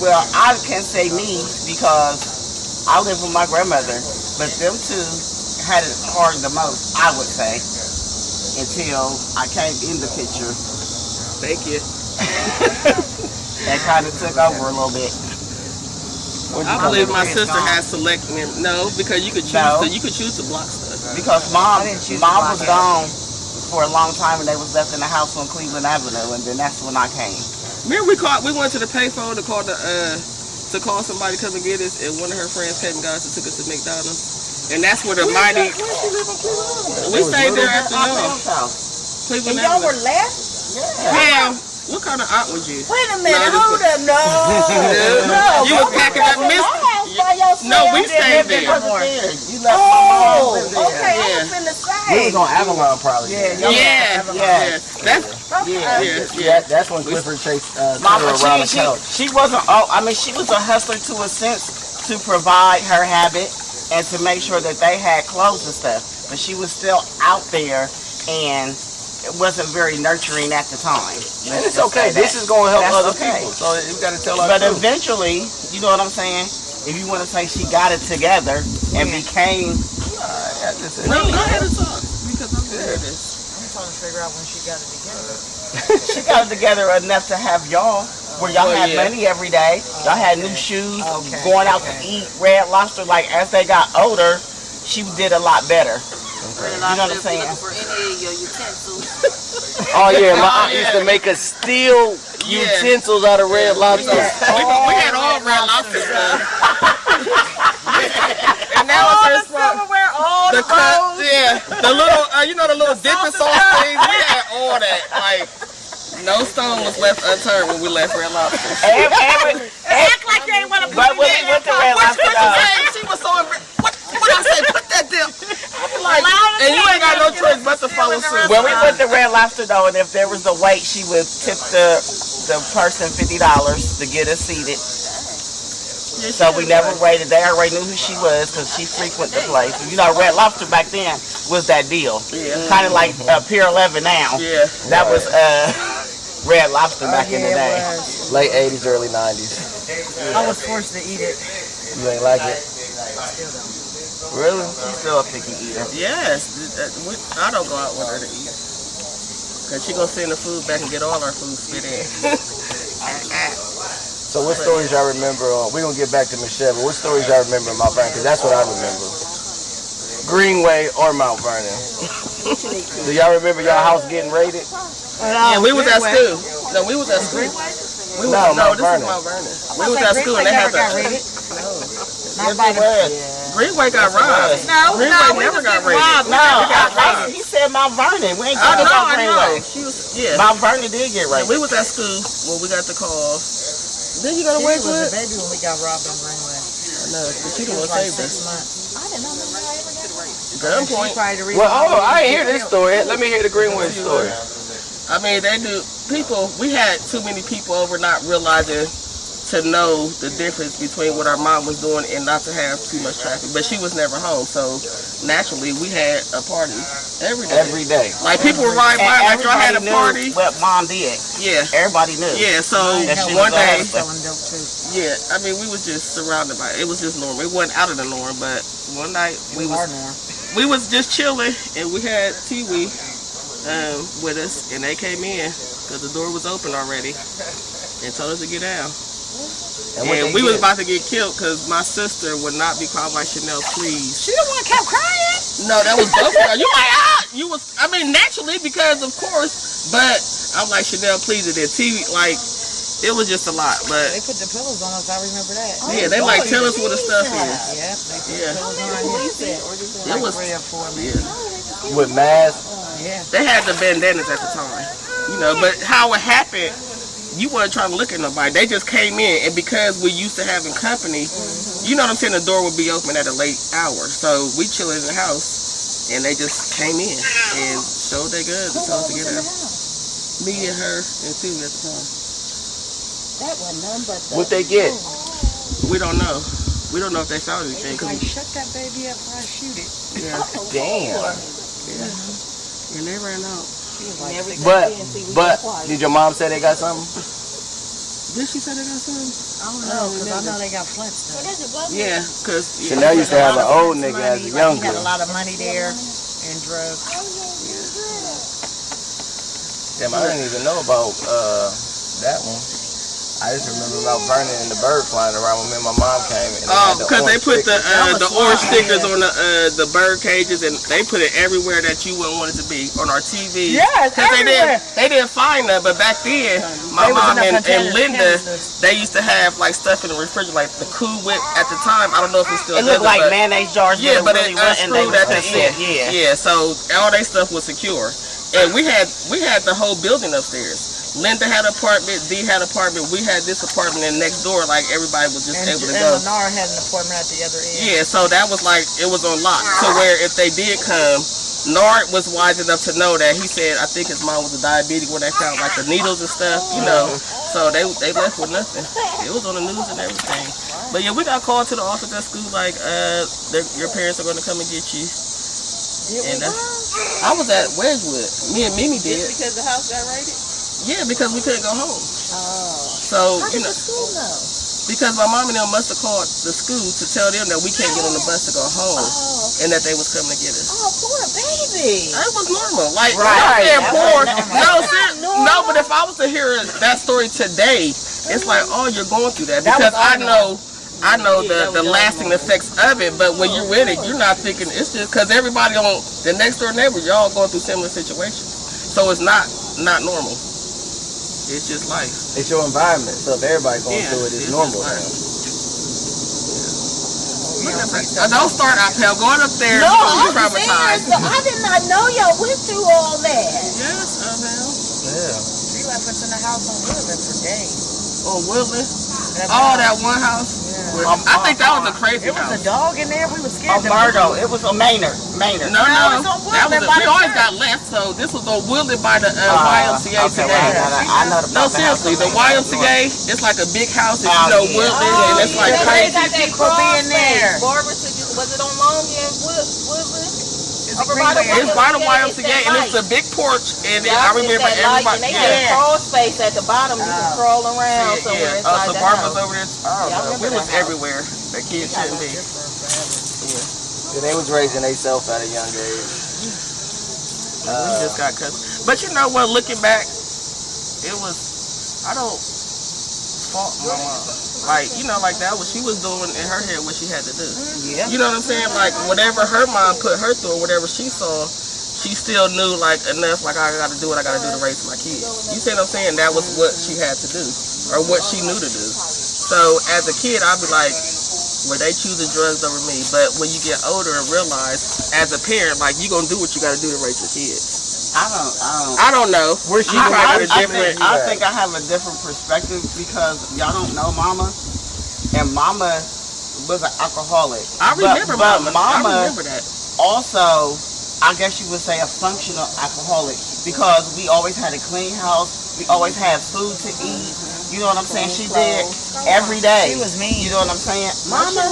well, I can say me because I lived with my grandmother, but them two had it hard the most, I would say, until I came in the picture. Thank you. That kind of took over a little bit. I believe my sister has select no, because you could choose to block stuff. Because mom was gone for a long time and they was left in the house on Cleveland Avenue, and then that's when I came. Remember we went to the payphone to call somebody to come and get us, and one of her friends came and got us and took us to McDonald's. And that's where the mighty we stayed there after y'all. Cleveland. And y'all were Avenue. laughing? Ma'am, what kind of aunt was you? Wait a minute, No, hold up, no. No, You was packing up No, we stayed there. You left my mom there. Okay, I was finna say. We was on Avalon probably. Yeah. That's when Clifford chased Mama, Taylor around the couch. she wasn't. I mean, she was a hustler to a sense to provide her habit and to make sure that they had clothes and stuff. But she was still out there, and it wasn't very nurturing at the time. And it's okay. This is going to help other people. So you got to tell her. But eventually, you know what I'm saying? If you want to say she got it together and became. No, go ahead and talk because I'm good at this. I'm trying to figure out when she got it together. She got it together enough to have y'all, where y'all had money every day. Y'all had new shoes, going out to eat, Red Lobster. Like, as they got older, she did a lot better. You know what I'm saying? For any of your utensils. Oh yeah, my aunt used to make us steal utensils out of Red Lobster. We had all Red Lobster stuff. And that was her Silverware, all the cup, the little, the little dipping sauce things. We had all that. Like, no stone was left unturned when we left Red Lobster. Act like you ain't want to put But when we went to Red Lobster, She was so what I say? Put that there. Like, and you ain't got no choice but to follow suit. when we went to Red Lobster though, and if there was a wait, she would tip the person $50 to get us seated. So we never waited. They already knew who she was because she frequented the place. You know, Red Lobster back then was that deal. Kind of like Pier 11 now. Yeah. That was Red Lobster back in the day. Late 80s, early 90s. I was forced to eat it. You ain't like it? Really? She's still a picky eater. Yes. I don't go out with her to eat. Because she gonna send the food back and get all our food spit in. So what stories y'all remember? We're going to get back to Michelle, but what stories y'all remember in Mount Vernon? Because that's what I remember. Greenway or Mount Vernon. Do y'all remember y'all house getting raided? Yeah, we was at school. No, we was at school. Mount this Vernon. is Mount Vernon. We was at school and they had Greenway Greenway got robbed. Greenway never got raided. He said Mount Vernon. We ain't talking about Greenway. Mount Vernon did get raided. We was at school when we got the call. Then you got to wait for it. Baby, when we got robbed on Greenway. I know, but you didn't want to Like save 6 this. months. I didn't know nobody ever got raided. Gunpoint. Well, hold on. I ain't hear this story. Let me hear the Greenway story. I mean, they do. We had too many people over not realizing to know the difference between what our mom was doing and not to have too much traffic. But she was never home, so naturally we had a party every day. Every day. Like people would ride by, like y'all had a party. What mom did. Yeah. Everybody knew. Yeah, so that she one was day, Selling dope too. yeah, I mean we was just surrounded by it. It was just normal. It wasn't out of the norm, but one night we was just chilling and we had Tiwi with us, and they came in because the door was open already and told us to get down. And we was about to get killed because my sister would not be called by Chanel, please. She the one kept crying? No, that was both of you. Like, you was, I mean, naturally, because of course, but I'm like, Chanel, please, and then TV, like, it was just a lot, but. They put the pillows on us, I remember that. Yeah, they like, tell us what the stuff is. Yeah, they put the pillows on. It was, with masks? Yeah. They had the bandanas at the time, you know, but how it happened, you weren't trying to look at nobody. They just came in, and because we used to having company, you know what I'm saying, the door would be open at a late hour. So we chilling in the house, and they just came in and showed their guns and told us to get out. Me and her and Sue at the time. That was none but the. What they get? We don't know. We don't know if they found anything. Like, shut that baby up before I shoot it. Yeah. Damn. Yeah. And they ran out. But did your mom say they got something? Did she say they got something? I don't know, because I know they got Flint's stuff. Yeah, because Chanel used to have an old nigga as a young He had a girl. lot of money there and drugs. Damn, I didn't even know about that one. I just remember Mount Vernon and the bird flying around when me and my mom came. And because they put the orange stickers on the bird cages, and they put it everywhere that you wouldn't want it to be on our TV. Yes, everywhere. They didn't find that, but back then, my mom and Linda, they used to have like stuff in the refrigerator, like the Cool Whip at the time. I don't know if it still It does looked like mayonnaise jars. Yeah, but really it unscrewed at the end. Yeah. Yeah, so all their stuff was secure. And we had the whole building upstairs. Linda had an apartment, Dee had an apartment, we had this apartment, and next door, like, everybody was just able to go. And Lenora had an apartment at the other end. Yeah, so that was like, it was on lock. So where if they did come, Nard was wise enough to know that. He said, I think his mom was a diabetic when they found, like, the needles and stuff, you know. So they left with nothing. It was on the news and everything. But yeah, we got called to the office at school, like, your parents are going to come and get you. And I was at Wedgwood. Me and Mimi did. Just because the house got raided? Yeah, because we couldn't go home. So, How did the school know? because my mom and them must have called the school to tell them that we can't get on the bus to go home, and that they was coming to get us. Oh, poor baby. That was normal. Like, Right. I'm saying poor. That's No, but if I was to hear that story today, it's like, oh, you're going through that. That Because was I all know the lasting effects of it, but when you're with it, you're not thinking, it's just because everybody on the next door neighbor, y'all going through similar situations. So it's not normal. It's just life. It's your environment, so if everybody going through it, it's normal. Don't start out, pal. Going up there, No, you're I'm traumatized. serious. I did not know y'all went through all that. Yes, Yeah. We left us in the house on Woodland for days. On Woodland? Oh, that one house? I think that was a crazy It was house. a dog in there. We were scared. Murdo. It was a Maynard. No, it's on that was Woodland by we the always church. got left, so this was on Woodland by the YMCA okay, today. I know the No, seriously, the YMCA, it's like a big house, it's, you know, Woodland, and it's like They crazy. got that People being there. Barbara took you, was it on Longyear and Woodland? It's by the YMCA, and it's a big porch, and I remember everybody. And they had a crawl space at the bottom. You can crawl around somewhere inside so the Barbara's house. over there. We was everywhere. The kids shouldn't be. Yeah, they was raising themselves at a young age. We just got cut. But you know what? Looking back, it was. I don't fault my mom. Like, you know, like that, what she was doing in her head, what she had to do. Yeah. You know what I'm saying? Like, whatever her mom put her through, or whatever she saw, she still knew, like, enough, like, I gotta do what I gotta do to raise my kids. You see what I'm saying? That was what she had to do, or what she knew to do. So, as a kid, I'd be like, were they choosing drugs over me? But when you get older and realize, as a parent, like, you gonna do what you gotta do to raise your kids. I don't know. Where she I think I have a different perspective because y'all don't know Mama, and Mama was an alcoholic. I remember but Mama. Mama I remember that. also, I guess you would say, a functional alcoholic because we always had a clean house. We always had food to eat. You know what I'm saying? She did every day. She was mean. You know what I'm saying? Mama,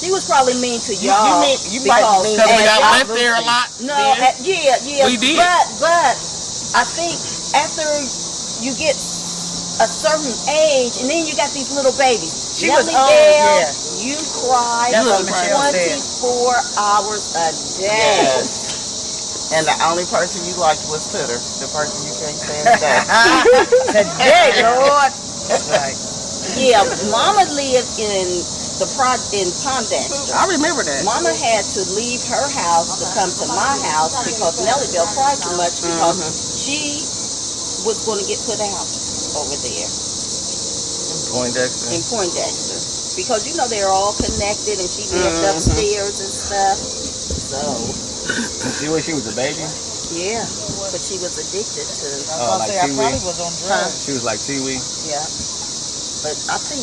she was probably mean to You y'all. might mean Because we got left there a lot. No, then. yeah. We did. But I think after you get a certain age, and then you got these little babies. She was Nellie old, Bell, yeah. you cry That's for what Michelle said. 24 hours a day. Yes. And the only person you liked was Titter, the person you can't stand today. Today, Lord. Right. Yeah, Mama lived in Pondexter. I remember that. Mama had to leave her house to come to my house because Nellie Bell cried too much because she was going to get put out over there Poindexter. in Poindexter. Because, you know, they're all connected and she lived upstairs and stuff. So, She was a baby? yeah, but she was addicted to, Oh, like I Tiwi? probably was on drugs. She was like Tiwi? yeah. But I think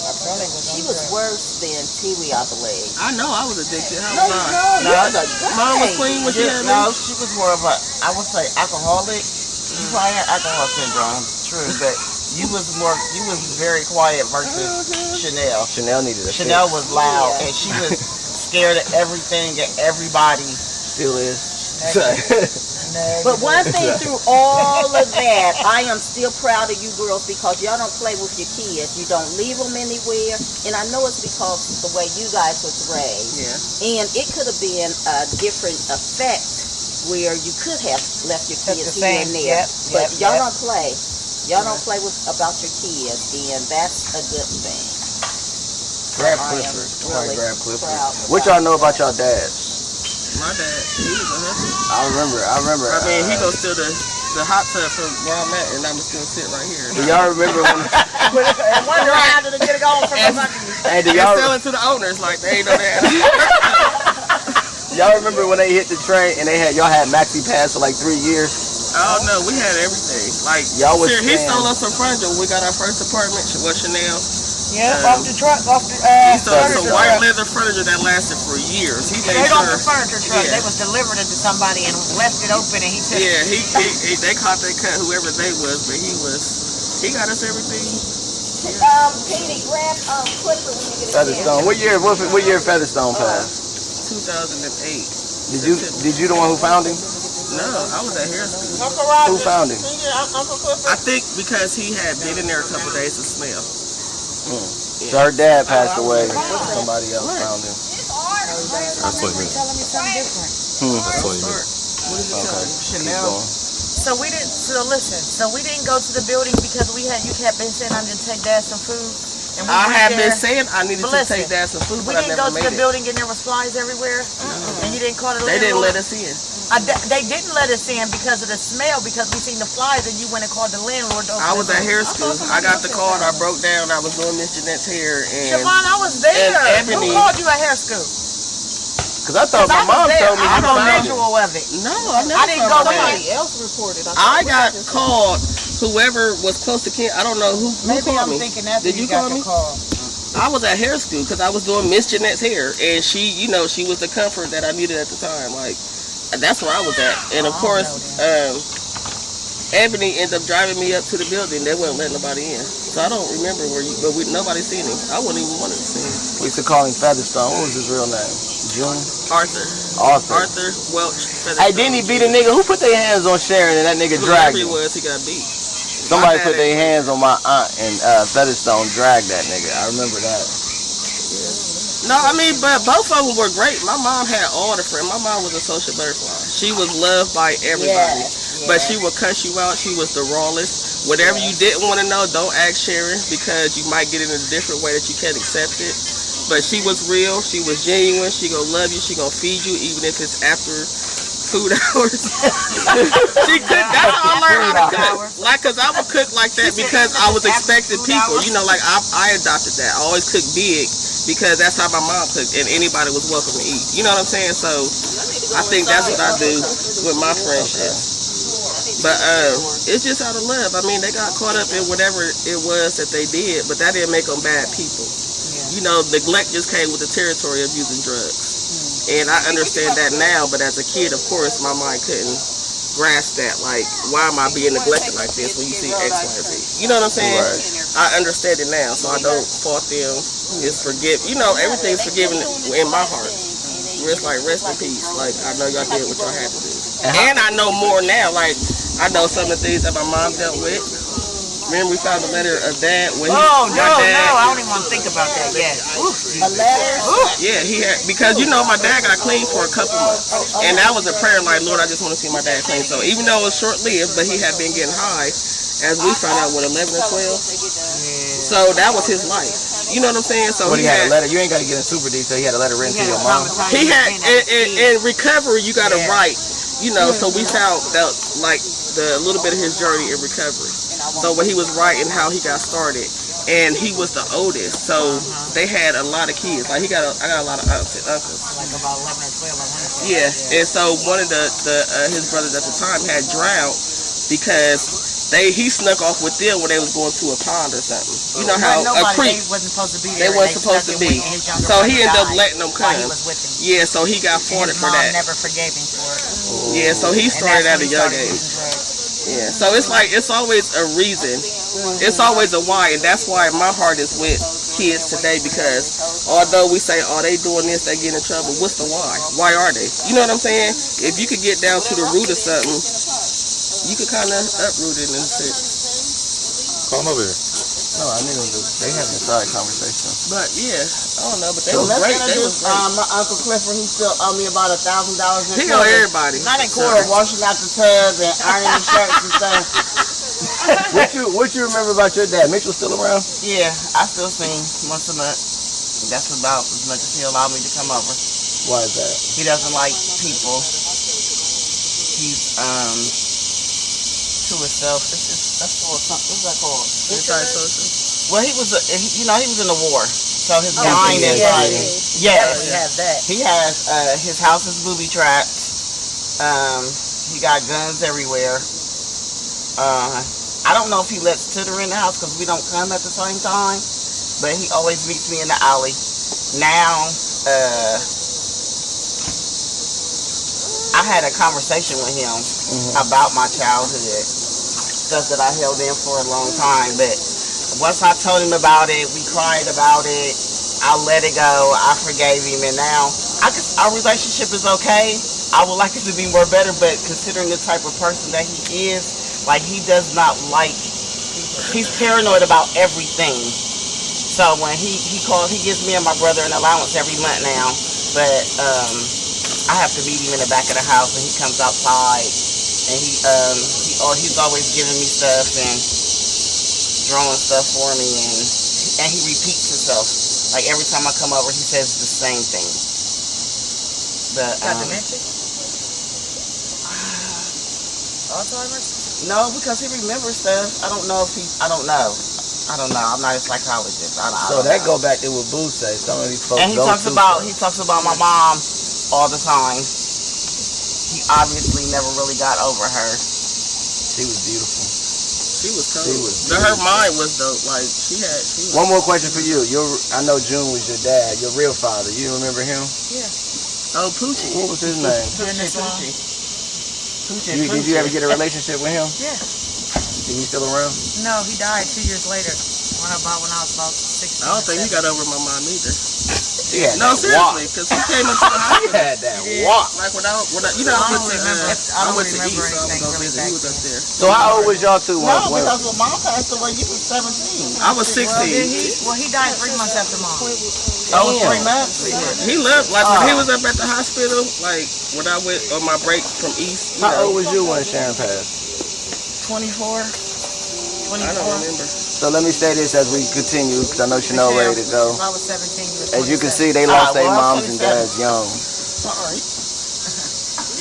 I probably was on she was drugs. worse than Tiwi, I believe. I know I was addicted. How No, was I? you was a good Mom was thing. clean when she had me. No, she was more of a, I would say, alcoholic. You probably had alcohol syndrome, true, but you was very quiet versus Chanel. Chanel needed a Chanel fix. was loud, and she was scared of everything and everybody. Still is. But one thing through all of that, I am still proud of you girls because y'all don't play with your kids. You don't leave them anywhere. And I know it's because the way you guys was raised. Yeah. And it could have been a different effect where you could have left your kids here and there. But y'all don't play. Y'all don't play about your kids. And that's a good thing. Grab I am Clifford. really Grab Clifford. proud. What y'all know about y'all dads? My dad, he was a hustler. I remember. I mean, he goes steal the hot tub from where I'm at, and I'm still sitting right here. Do y'all remember when? And wonder how did it get it going from the Hey, do And y'all? selling to the owners like they ain't know that. Y'all remember when they hit the train and y'all had maxi pads for like 3 years? Oh no, we had everything. Like y'all was he stole us some furniture. We got our first apartment with Chanel. Yeah, off the truck, he stole some white leather furniture that lasted for years. He made straight sure. off the furniture truck. They was delivered it to somebody and left it open, and he took. Yeah, they caught they cut whoever they was, but he got us everything. Penny, grab Clifford when you get Featherstone. What year Featherstone passed? 2008. Did you the one who found him? No, I was at hair school. Who found him? I think because he had been in there a couple days to smell. So her dad passed away. Somebody else found him. That's what you mean. Telling me something different. That's what you mean. What did you tell me? Chanel. So we didn't. So listen. So we didn't go to the building because you had been saying I didn't take Dad some food. And we I went had there. been saying I needed to take Dad some food, We but I didn't never go to made the it. building and there was flies everywhere. And you didn't call the They didn't landlord? let us in. They didn't let us in because of the smell, because we seen the flies, and you went and called the landlord. To open I was the at door. hair school. I got the card. I broke down. I was doing Miss Jeanette's hair, and Siobhan, I was there. And Ebony. Who called you at hair school? Because I thought my mom told me I you have a found it. visual of it. No, I never. I didn't go saw in. somebody else reported. I got called. Whoever was close to Ken, I don't know who Maybe called I'm me. thinking after Did you got call the me? call. I was at hair school because I was doing Miss Jeanette's hair, and she, she was the comfort that I needed at the time. Like, that's where I was at. And of course, Ebony ended up driving me up to the building. They wouldn't let nobody in, so I don't remember but nobody seen him. I wouldn't even want to see him. We used to call him Featherstone. What was his real name? June? Arthur Welch. Hey, didn't he beat a nigga? Who put their hands on Sharon and that nigga dragged Whoever him? he was, he got beat. Somebody put their hands on my aunt and Featherstone dragged that nigga. I remember that. No, I mean, but both of them were great. My mom had all the friends. My mom was a social butterfly. She was loved by everybody. But she would cuss you out. She was the rawest. Whatever you didn't want to know, don't ask Sharon, because you might get it in a different way that you can't accept it. But she was real. She was genuine. She gonna love you. She gonna feed you, even if it's after food hours. She cooked. That's how I learned how to cook. Like, cause I would cook like that because I was expecting people. You know, like I adopted that. I always cook big because that's how my mom cooked, and anybody was welcome to eat. You know what I'm saying? So I think that's what I do with my friendship. But it's just out of love. I mean, they got caught up in whatever it was that they did, but that didn't make them bad people. You know, neglect just came with the territory of using drugs. And I understand that now, but as a kid, of course, my mind couldn't grasp that. Like, why am I being neglected like this when you see X, Y, Z? You know what I'm saying? Right. I understand it now, so I don't fault them. It's everything's forgiven in my heart. It's like, rest in peace. Like, I know y'all did what y'all had to do. And I know more now. Like, I know some of the things that my mom dealt with. Remember, we found a letter of Dad when no, I don't even want to think about that yet. A letter? Yeah, he had, because my dad got clean for a couple months, and that was a prayer, like, Lord, I just want to see my dad clean. So even though it was short-lived, but he had been getting high, as we found out, 11 or 12. So that was his life. You know what I'm saying? So he had a letter. You ain't got to get in super detail. He had a letter written to your mom. He had in recovery. You got to write. So we found that, like, the little bit of his journey in recovery. So when he was writing how he got started, and he was the oldest, so they had a lot of kids. Like, I got a lot of aunts and uncles. Like about 11 or 12, I want to say. Yeah, and so one of his brothers at the time had drowned because he snuck off with them when they was going to a pond or something. You know how a creek. They wasn't supposed to be there. They wasn't supposed to be. So he ended up letting them come. He was with him. Yeah, so he got faulted for that. Never forgave him for it. Yeah, so he started at a young age. Yeah, so it's like, it's always a reason. It's always a why, and that's why my heart is with kids today, because although we say, oh, they doing this, they get in trouble, what's the why? Why are they? You know what I'm saying? If you could get down to the root of something, you could kind of uproot it and sit. Call him over here. No, I knew they having a side conversation. But yeah, I don't know, but they So was let's great. They was introduce great. my Uncle Clifford. He still owe me about $1,000 in He owe everybody. Not in quarter, washing out the tub and ironing the shirts and stuff. What you remember about your dad? Mitchell still around? Yeah, I still sing once a month. That's about as much as he allowed me to come over. Why is that? He doesn't like people. He's to himself. That's called something. What's that called? Antisocial. Well, he was in the war. So his mind is like, yes, Definitely have that. he has, his house is booby trapped. He got guns everywhere. I don't know if he lets Tudor in the house because we don't come at the same time, but he always meets me in the alley. Now, I had a conversation with him about my childhood, stuff that I held in for a long time, but once I told him about it, we cried about it, I let it go, I forgave him, and now our relationship is okay. I would like it to be more better, but considering the type of person that he is, like, he does not like, he's paranoid about everything. So when he gives me and my brother an allowance every month now, but I have to meet him in the back of the house, and he comes outside, and he's always giving me stuff and drawing stuff for me, and he repeats himself. Like every time I come over, he says the same thing. But Got dementia? Alzheimer's? No, because he remembers stuff. I don't know. I'm not a psychologist. So that go back to what Boo says. Some of these folks. And he talks about my mom all the time. He obviously never really got over her. She was beautiful. She was cool. Her mind was dope. Like she was. One more question for you. I know June was your dad. Your real father. You remember him? Yeah. Oh, Poochie. What was his name? Poochie. Did you ever get a relationship with him? Yeah. Is he still around? No, he died 2 years later. When I was about 16. I don't think he got over my mom either. Yeah. No, seriously, because he came into the house. He had that walk. Like when I went to East, so I was over visit. He was up there. So how old was y'all two? No, because when mom passed away, you was 17. I was 16. He died 3 months after mom. Oh, 3 months? He left, like when he was up at the hospital, like when I went on my break from East. How old was you when Sharon passed? 24. I don't remember. So let me say this as we continue, because I know Chanel ready to go. I was 17. As you can see, they lost their moms and dads young. Sorry.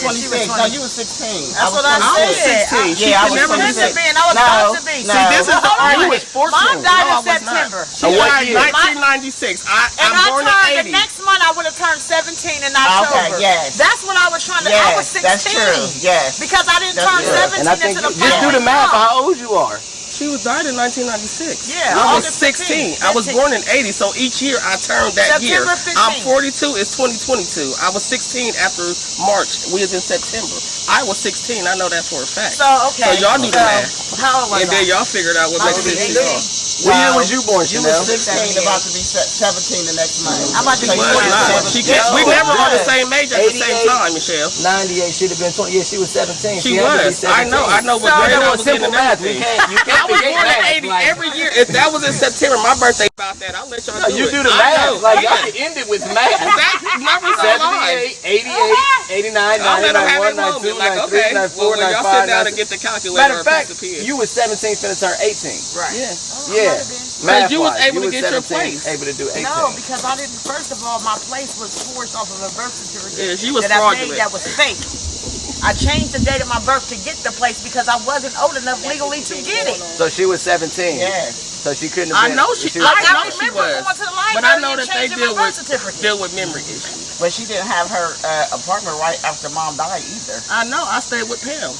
26. No, you were 16. That's what I I was 16. said. She I could was never be 26. I was about to be. No. See, this is the You argument. was 14. Mom died No, I in was September. She died in 1996. I'm born in 80. The next month I would have turned 17 in October. Okay, yes. That's what I was trying to. I was 16. That's true. Yes. Because I didn't turn 17 And I think until the just do the math of how old you are. She was died in 1996. Yeah, I was August 16. I was born in 80, so each year I turned that year. September 15. I'm 42. It's 2022. I was 16 after March. We was in September. I was 16. I know that for a fact. So okay. So y'all do the math. How old was And then I? y'all figured out what makes sense to y'all. What year was you born, You Chanel? were 16, about to be 17 the next month. I'm about to She be was not. We never were the same age at the same time, Michelle. 98 should have been 20. Yeah, she was 17. She had to be was. I 17. know. What So grade I doing was in simple and math. You everything. can't I was forget born in math. 80 every year. If that was in September, my birthday about that. I'll let y'all No, do you it. do the I math. know. Like, Yeah. y'all can end it with math. Exactly. Numbers are lies. 78, 88, 89, I'll let them have 91, it moment. 92, Like, 93, okay. 94, Well, when y'all 95, sit down and 96. get the calculator Matter or of fact, piece of pen. you was 17 finna turn 18. Right. Yeah. Yeah. Because you was Math-wise, able to get your 17, place. able to do 18. No, because I didn't. First of all, my place was forged off of a birth certificate. Yeah, she was that I fraudulent. made that was fake. I changed the date of my birth to get the place because I wasn't old enough legally to get it. So she was 17. Yes. So she couldn't have I been. know she. was- I know I she remember was. going to the But library I know and that they changing my deal birth with certificate. memory issues. But she didn't have her apartment right after mom died either. I know. I stayed with Pam.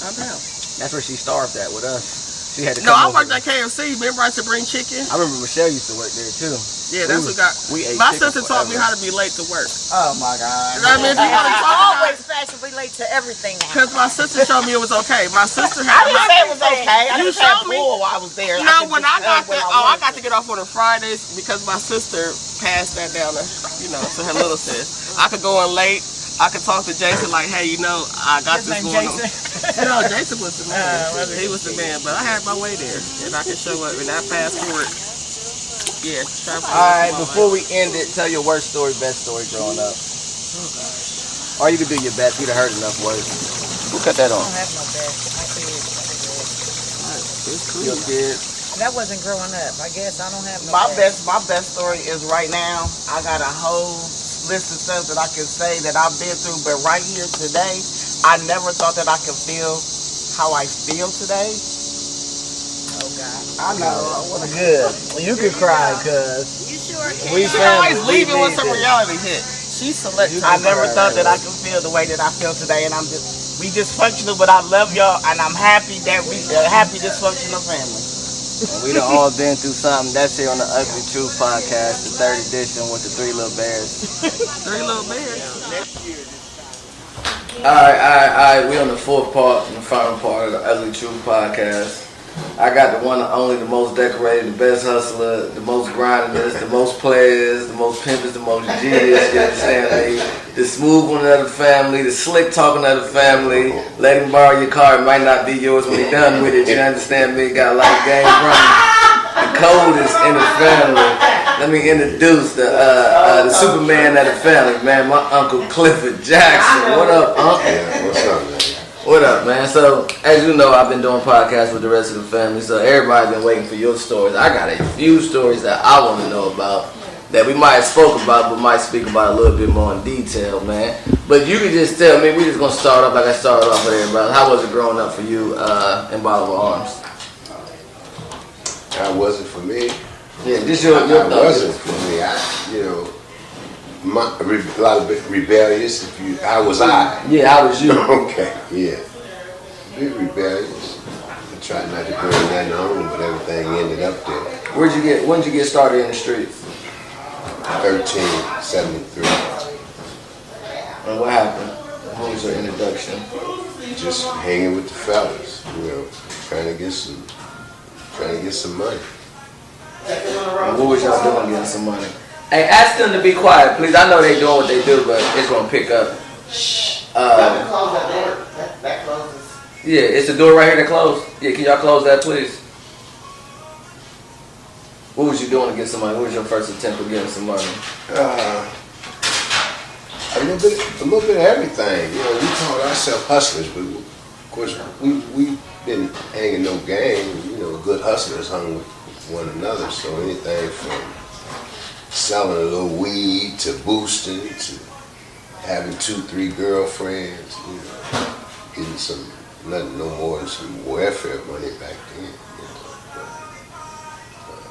I'm Pam. That's where she starved at with us. She had to No, come I over. worked at KFC. Remember I used to bring chicken? I remember Michelle used to work there too. Yeah, that's what got. We ate My chicken sister taught me forever. how to be late to work. Oh my God. You know what I mean? If you want to I talk about always fashionably late to everything now. because my sister showed me it was okay. My sister I had didn't say it was okay. I You just had showed me? pool while I was there. No, could when just I got come when I wanted got to get off on the Fridays because my sister passed that down to, to her little sis. I could go in late. I could talk to Jason like, hey, I got His this name going Jason? on. No, Jason was the man. He was the man, but I had my way there, and I could show up. And I fast forward. Yeah. All right, before we end it, tell your worst story, best story growing up. Or you can do your best. You'd have heard enough words. We'll cut that I on. don't have no best. My kids. Your kids. That wasn't growing up. I guess I don't have no My best story is right now. I got a whole list of stuff that I can say that I've been through, but right here today, I never thought that I could feel how I feel today. I know. Good. You can cry, cuz. We always family. leaving when some reality hit. She selected. I never thought that I could feel the way that I feel today, and we dysfunctional, but I love y'all, and I'm happy that we a happy dysfunctional family. And we done all been through something. That's here on the Ugly Truth podcast, the 3rd edition with the 3 little bears. 3 little bears. All right. We on the 4th part and the final part of the Ugly Truth podcast. I got the one and only, the most decorated, the best hustler, the most grinders, the most players, the most pimpers, the most genius, you understand me? The smooth one of the family, the slick talking of the family. Let him borrow your car, it might not be yours when he's done with it, you understand me? Got a lot of game running. The coldest in the family. Let me introduce the Superman of the family, man, my Uncle Clifford Jackson. What up, Uncle? Yeah, what's up, man? What up, man? So, as you know, I've been doing podcasts with the rest of the family, so everybody's been waiting for your stories. I got a few stories that I want to know about that we might have spoke about, but might speak about a little bit more in detail, man. But you can just tell me, we just going to start off like I started off with everybody. How was it growing up for you in Bolivar Arms? How was it for me? Yeah, this your It wasn't for me. A lot of bit rebellious. How was I? Yeah, how was you? Okay, yeah. A bit rebellious. I tried not to bring that on, but everything ended up there. When did you get started in the streets? 1373. And what happened? What was your introduction? Just hanging with the fellas, trying to get some money. And what was y'all doing getting some money? Hey, ask them to be quiet, please. I know they doing what they do, but it's gonna pick up. That closes. Yeah, it's the door right here that closed. Yeah, can y'all close that, please? What was you doing to get some money? What was your first attempt at getting some money? A little bit of everything. We called ourselves hustlers, but of course we didn't hang in no gang. Good hustlers hung with one another. So anything from selling a little weed to boosting to having 2-3 girlfriends, getting nothing no more than some welfare money back then.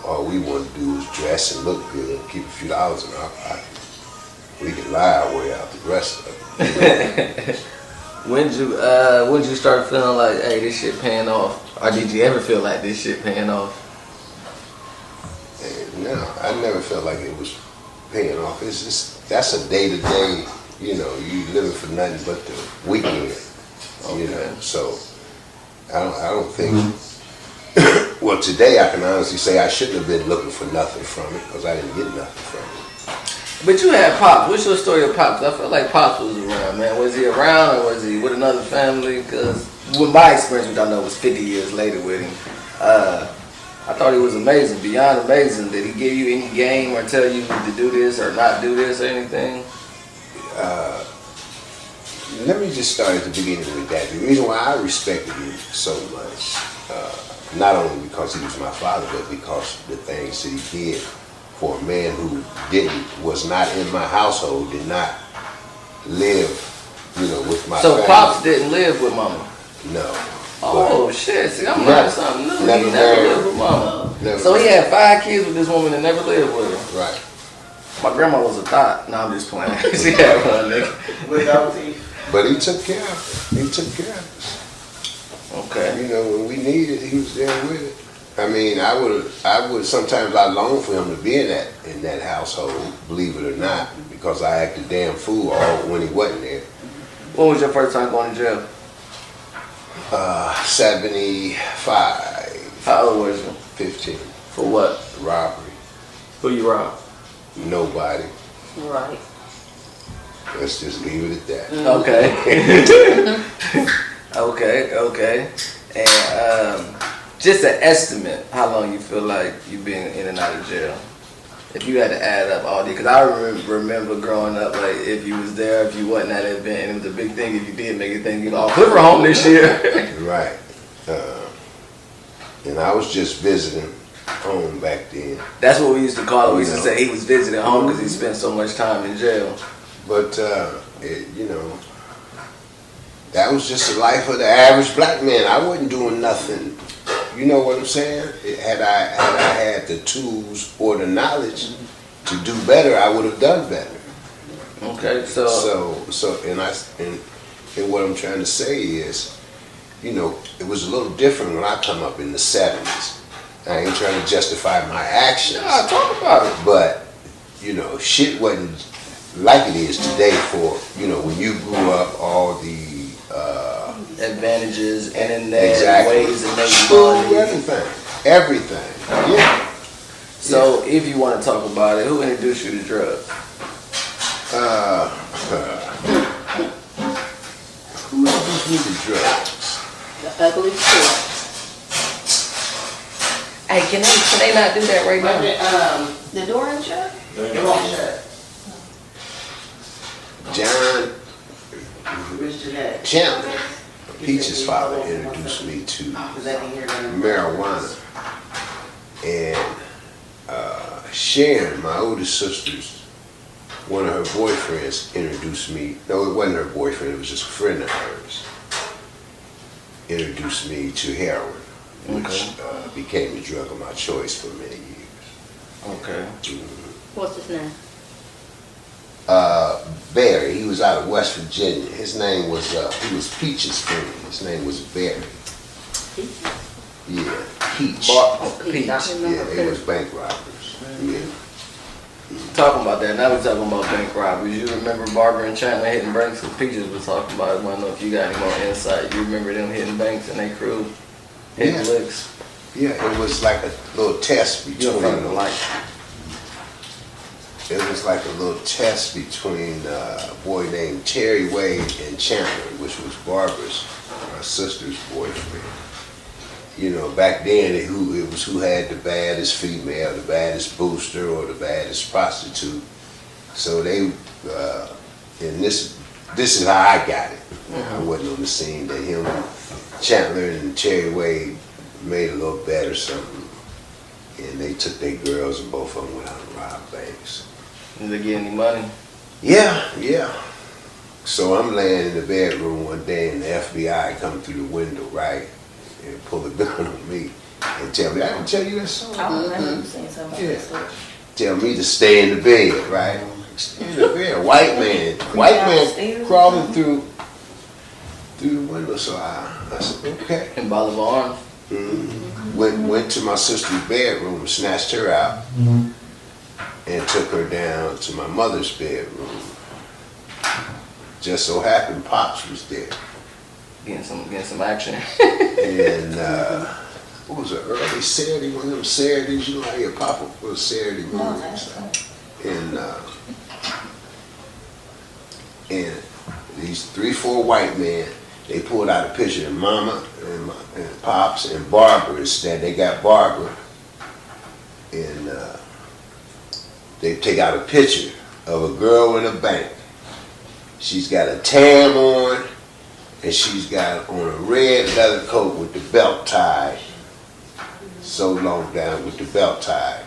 All we wanted to do was dress and look good and keep a few dollars in our pocket. We could lie our way out the rest of it. When did you start feeling like, hey, this shit paying off? Or did you ever feel like this shit paying off? No, I never felt like it was paying off. It's just, that's a day-to-day, you living for nothing but the weekend, So I don't think, well, today I can honestly say I shouldn't have been looking for nothing from it because I didn't get nothing from it. But you had Pops. What's your story of Pops? I felt like Pops was around, man. Was he around or was he with another family? Because with my experience, which I know was 50 years later with him, I thought he was amazing, beyond amazing. Did he give you any game or tell you to do this or not do this or anything? Let me just start at the beginning with that. The reason why I respected him so much, not only because he was my father, but because the things that he did for a man who was not in my household, did not live, with my family. So Pops didn't live with Mama? No. Oh shit! See, I'm learning something new. He never lived with Mama. So he had 5 kids with this woman that never lived with him. Right. My grandma was a thought. No, I'm just playing. She had one nigga. Without teeth. But he took care of it. He took care of it. Okay. When we needed, he was there with it. I mean, I would sometimes I longed for him to be in that household, believe it or not, because I acted damn fool when he wasn't there. When was your first time going to jail? 75. How old was you? 15. For what? Robbery. Who you robbed? Nobody. Right. Let's just leave it at that. Okay. Okay. And just an estimate, how long you feel like you've been in and out of jail? If you had to add up all the, because I remember growing up, like if you was there, if you wasn't at that event, and it was a big thing if you did make it think, Clifford home this year. Right. And I was just visiting home back then. That's what we used to call it. We used to say he was visiting home because he spent so much time in jail. But, that was just the life of the average black man. I wasn't doing nothing You know what I'm saying? Had I had the tools or the knowledge to do better, I would have done better. Okay, So what I'm trying to say is, you know, it was a little different when I come up in the 70s. I ain't trying to justify my actions. Nah, talk about it. But, you know, shit wasn't like it is today for, you know, when you grew up, all the advantages, internet, exactly. ways to make school, money. everything. Yeah. So if you want to talk about it, who introduced you to drugs? Who introduced me to drugs? The ugly truth. Hey, can they not do that right now? The door ain't shut? John Chandler, Peach's father, introduced me to marijuana. And Sharon, my oldest sister's, one of her boyfriends introduced me, no, it wasn't her boyfriend, it was just a friend of hers, introduced me to heroin, which became the drug of my choice for many years. Okay. What's his name? Barry, he was out of West Virginia. His name was, he was Peach's friend. His name was Barry. Yeah, Peach. Peach. Yeah, they was bank robbers. Yeah. Talking about that, now we're talking about bank robberies. You remember Barbara and Chandler hitting banks? Because Peaches was talking about it. I want to know if you got any more insight. You remember them hitting banks and they crew hitting licks? Yeah, it was like a little test between them. It was like a little test between a boy named Terry Wade and Chandler, which was Barbara's, my sister's boyfriend. You know, back then it was who had the baddest female, the baddest booster, or the baddest prostitute. So they, and this is how I got it. I wasn't on the scene. That him, Chandler and Terry Wade made a little bet or something, and they took their girls and both of them went out and robbed banks. Did they get any money? Yeah. So I'm laying in the bedroom one day and the FBI come through the window, right? And pull a gun on me and tell me, I didn't tell you that song. I remember you saying something about that. Tell me to stay in the bed, right? Stay in the bed. White man crawling through the window. So I said, okay. In Bolivar. Went to my sister's bedroom, snatched her out, and took her down to my mother's bedroom. Just so happened Pops was there. Getting some action. And what was it, early Saturday, one of them Saturdays, you know how your Papa was Saturday mornings. And these 3-4 white men, they pulled out a picture of Mama and Pops and Barbara instead. They got Barbara, and they take out a picture of a girl in a bank. She's got a tam on, and she's got on a red leather coat with the belt tied, so long down with the belt tied.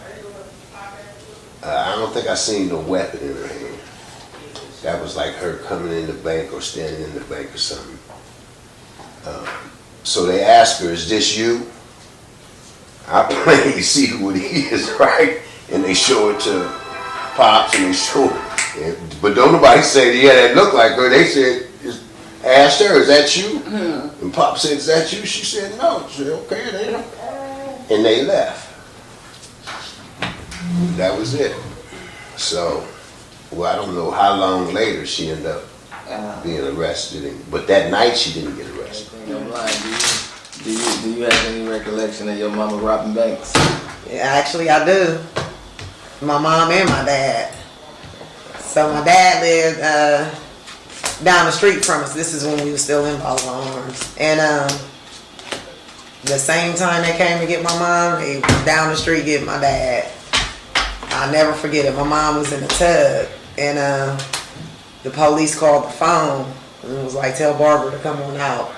I don't think I seen no weapon in her hand. That was like her coming in the bank or standing in the bank or something. So they asked her, is this you? I plainly see who it is, right? And they show it to Pops and they show it. But don't nobody say, yeah, that looked like her. They said, asked her, is that you? And Pop said, is that you? She said, no. She said, okay, then. And they left. That was it. So, well, I don't know how long later she ended up being arrested. But that night she didn't get arrested. Do you have any recollection of your mama robbing banks? Yeah, actually I do. My mom and my dad. So my dad lived down the street from us. This is when we were still in Bolivar Arms. And the same time they came to get my mom, they was down the street getting my dad. I'll never forget it. My mom was in the tub, and the police called the phone and was like, tell Barbara to come on out.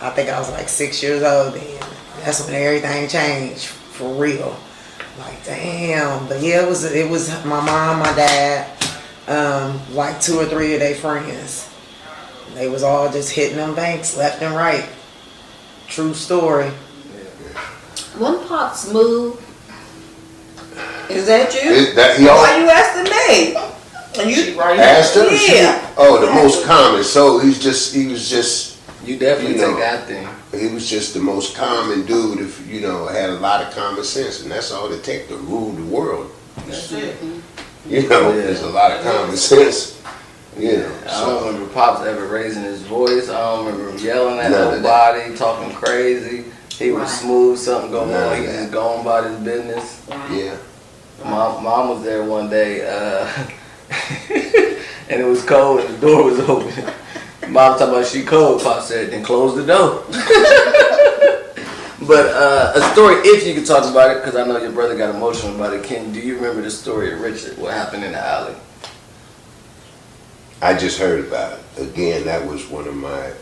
I think I was like 6 years old then. That's when everything changed for real. Like, damn. But yeah, it was my mom, my dad, like 2 or 3 of their friends. They was all just hitting them banks left and right. True story. One Pop smooth. Is that you? Why you asking me? And you asked her? Yeah. The most common. So he was just. You definitely take that thing. He was just the most common dude. If had a lot of common sense, and that's all it takes to rule the world. That's it. There's a lot of common sense. I don't remember Pops ever raising his voice. I don't remember him yelling at nobody, talking crazy. He was smooth, something going on. He just going about his business. Yeah. Mom was there one day, and it was cold and the door was open. Mom talking about she cold. Pop said, then close the door. But a story, if you could talk about it, because I know your brother got emotional about it. Do you remember the story of Richard? What happened in the alley? I just heard about it. Again, that was one of my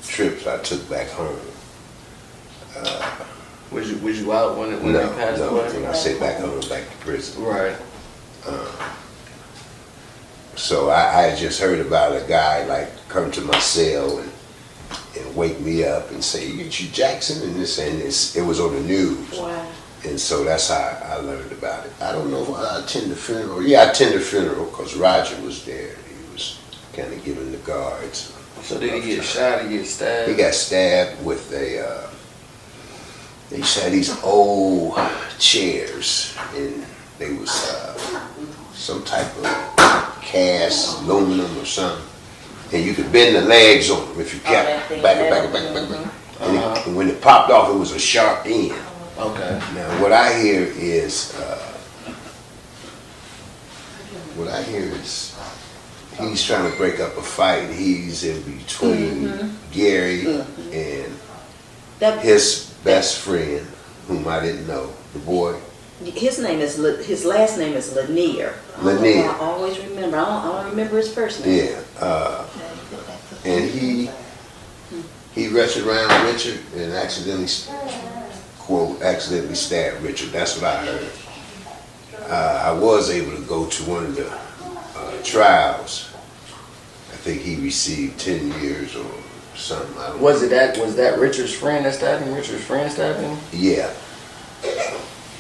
trips I took back home. Was you out when they passed away? When I say back home, back to prison. Right. So I had just heard about a guy come to my cell and wake me up and say, "You Jackson," and this and this. It was on the news. Wow. And so that's how I learned about it. I don't know if I attended the funeral. Yeah, I attended the funeral because Roger was there. He was kind of giving the guards. So did he get shot? He get stabbed? He got stabbed with they had these old chairs, and they was some type of cast, aluminum or something. And you could bend the legs on them if you kept back. And when it popped off, it was a sharp end. Okay. Now, what I hear is he's trying to break up a fight. He's in between Gary and his best friend, whom I didn't know, the boy. His last name is Lanier. Lanier. I always remember. I don't remember his first name. Yeah. And he rushed around Richard and accidentally stabbed Richard. That's what I heard. I was able to go to one of the trials. I think he received 10 years or something. I don't know. Was that Richard's friend that stabbed him? Richard's friend stabbed him? Yeah.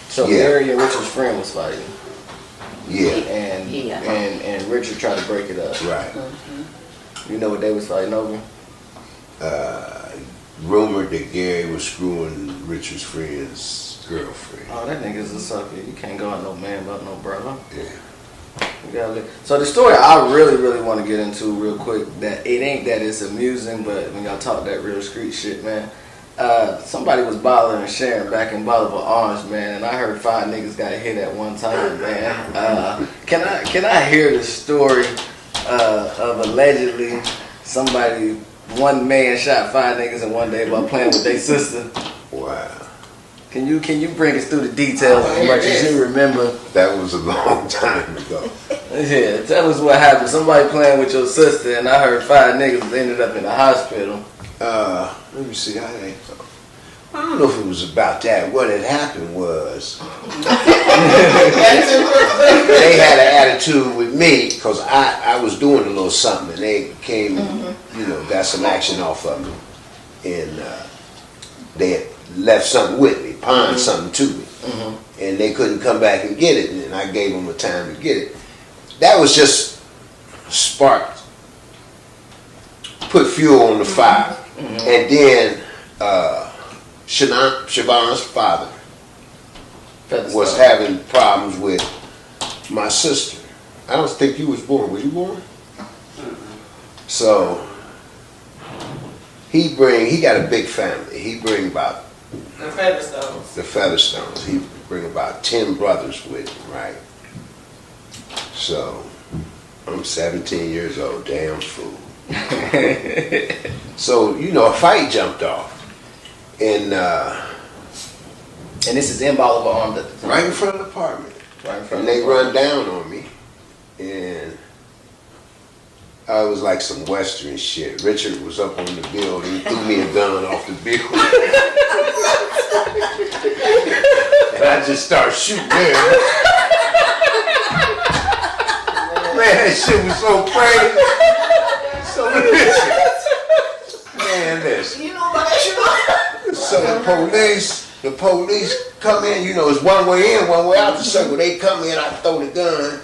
So Gary and Richard's friend was fighting. Yeah. And Richard tried to break it up. Right. You know what they was fighting over? Rumored that Gary was screwing Richard's friend's girlfriend. Oh, that nigga's a sucker. You can't go out no man about no brother. Yeah. So the story I really, really want to get into real quick, that it ain't that it's amusing, but when y'all talk that real street shit, man, somebody was bothering Sharon back in Bolivar Orange, man, and I heard 5 niggas got hit at one time, man. Can I hear the story of allegedly one man shot 5 niggas in one day while playing with their sister? Wow. Can you bring us through the details as much as you remember? That was a long time ago. Yeah, tell us what happened. Somebody playing with your sister, and I heard 5 niggas ended up in the hospital. Let me see. I don't know if it was about that. What had happened was they had an attitude with me because I was doing a little something, and they came, got some action off of me, and they had left something with me, pawned something to me, and they couldn't come back and get it, and I gave them a time to get it. That was just sparked, put fuel on the fire, and then Siobhan's father was having problems with my sister. I don't think you was born. Were you born? So he got a big family. He bring about the Featherstones. The Featherstones. He bring about 10 brothers with him, right? So I'm 17 years old, damn fool. So, a fight jumped off. And this is in Bolivar Armed at the time? Right in front of the apartment. Right in front and they run down on me. And I was like some Western shit. Richard was up on the building, threw me a gun off the building. And I just started shooting there. Man, that shit was so crazy. So listen. Man, listen. You know about that shit? So So the police come in, you know, it's one way in, one way out the circle. They come in, I throw the gun.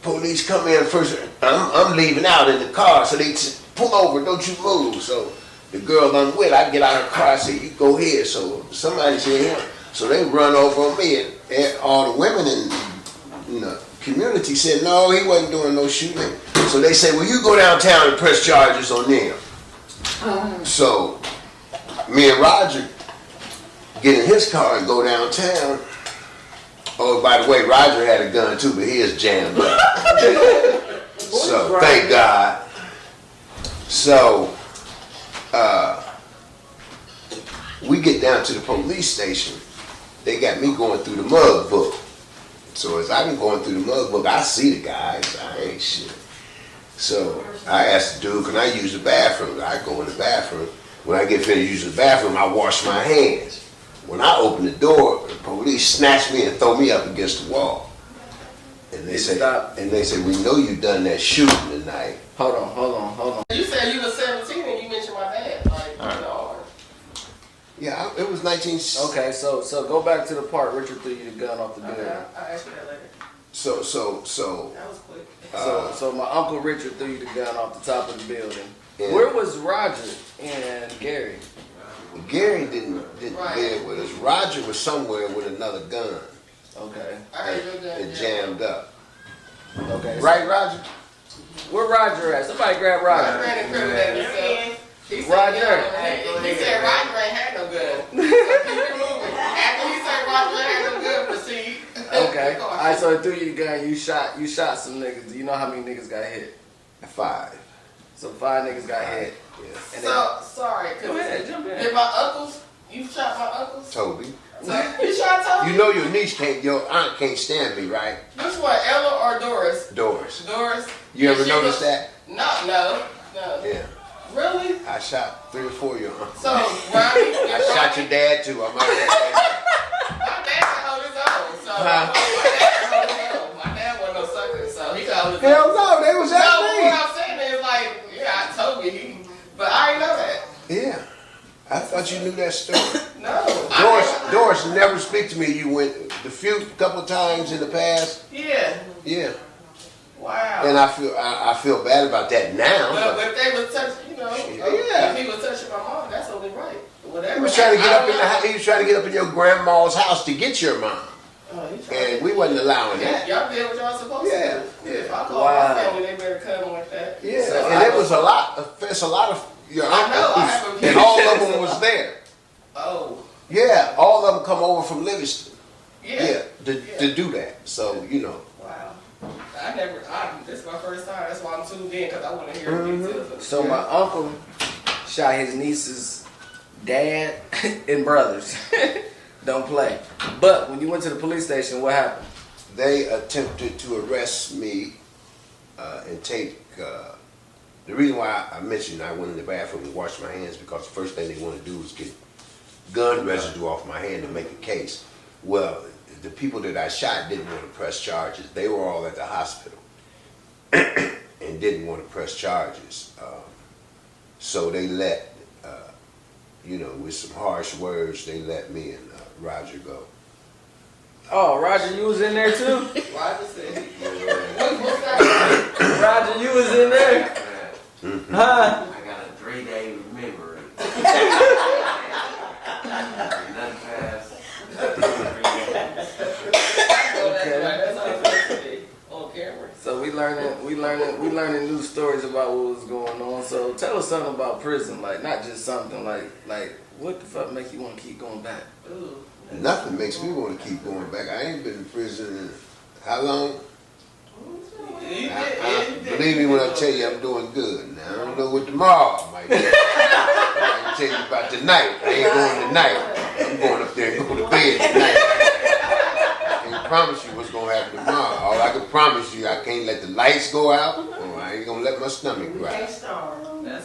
Police come in first, I'm leaving out in the car, so they say, pull over, don't you move. So the girl I'm with, I get out of the car, I say, you go here. So somebody said, yeah. So they run over on me, and all the women in the community said, no, he wasn't doing no shooting. So they say, well, you go downtown and press charges on them. So me and Roger get in his car and go downtown. Oh, by the way, Roger had a gun too, but he is jammed up. So thank God. So we get down to the police station. They got me going through the mug book. So as I'm going through the mug book, I see the guys. I ain't shit. So I asked the dude, can I use the bathroom? I go in the bathroom. When I get finished using the bathroom, I wash my hands. When I open the door, the police snatch me and throw me up against the wall. And they say, we know you done that shooting tonight. Hold on. You said you were 17 and you mentioned my dad. Like, no. Yeah, it was 19. Okay, so go back to the part Richard threw you the gun off the building. I'll ask you that later. So That was quick. So my uncle Richard threw you the gun off the top of the building. Where was Roger and Gary? Gary didn't live with us. Roger was somewhere with another gun. Okay. It jammed up. Okay. Right, Roger? Where Roger at? Somebody grab Roger. He said, Roger. He said Roger ain't had no gun. So keep it moving. After he said Roger ain't had no gun, proceed. Okay. Alright, so he threw you the gun, you shot some niggas. Do you know how many niggas got hit? 5. So 5 niggas got hit. Yeah. And So, sorry. Go ahead, jump in. Did my uncles, you shot my uncles? Toby. So, you shot Toby? You know your aunt can't stand me, right? Which one, Ella or Doris? Doris. Doris. You ever noticed that? No. Yeah. Really? I shot 3 or 4 of your aunts. So, Ronnie? I shot your dad too. I'm out there. My dad can hold his own. So, my dad can hold his own. My dad wasn't no sucker, so he could hold his own. Hell no, they was at No, me. what I'm saying is like, yeah, I told you, but I didn't know that. Yeah. I thought you knew that story. No. Doris never speak to me. You went the couple times in the past. Yeah. Yeah. Wow. And I feel bad about that now. But if they was touching, if he was touching my mom, that's only right. Whatever. He was trying to get up in the house. He was trying to get up in your grandma's house to get your mom. And we wasn't allowing that. Y'all did what y'all supposed to do. Yeah. If I call my family, they better come like that. Yeah. So, and it was a lot. It's a lot of your uncles, and all of them was there. Oh. Yeah, all of them come over from Livingston. Yeah. To do that. So Wow. This is my first time. That's why I'm tuned in, because I want to hear the details. So my uncle shot his niece's dad and brothers. Don't play. But when you went to the police station, what happened? They attempted to arrest me and take. The reason why I mentioned I went in the bathroom and washed my hands because the first thing they want to do is get gun residue off my hand to make a case. Well, the people that I shot didn't want to press charges. They were all at the hospital and didn't want to press charges. So they let, with some harsh words, they let me and Roger go. Oh, Roger, you was in there too? Roger said. Roger, you was in there? Mm-hmm. Huh? I got a 3-day memory. Nothing past. So we learning new stories about what was going on. So tell us something about prison, like not just something like what the fuck make you want to keep going back? Nothing makes me want to keep going back. I ain't been in prison in how long? Believe me when I tell you I'm doing good. Now I don't know what tomorrow might be. I can tell you about tonight. I ain't going tonight. I'm going up there and go to bed tonight. I can't promise you what's gonna happen tomorrow. All I can promise you, I can't let the lights go out, or I ain't gonna let my stomach growl. That's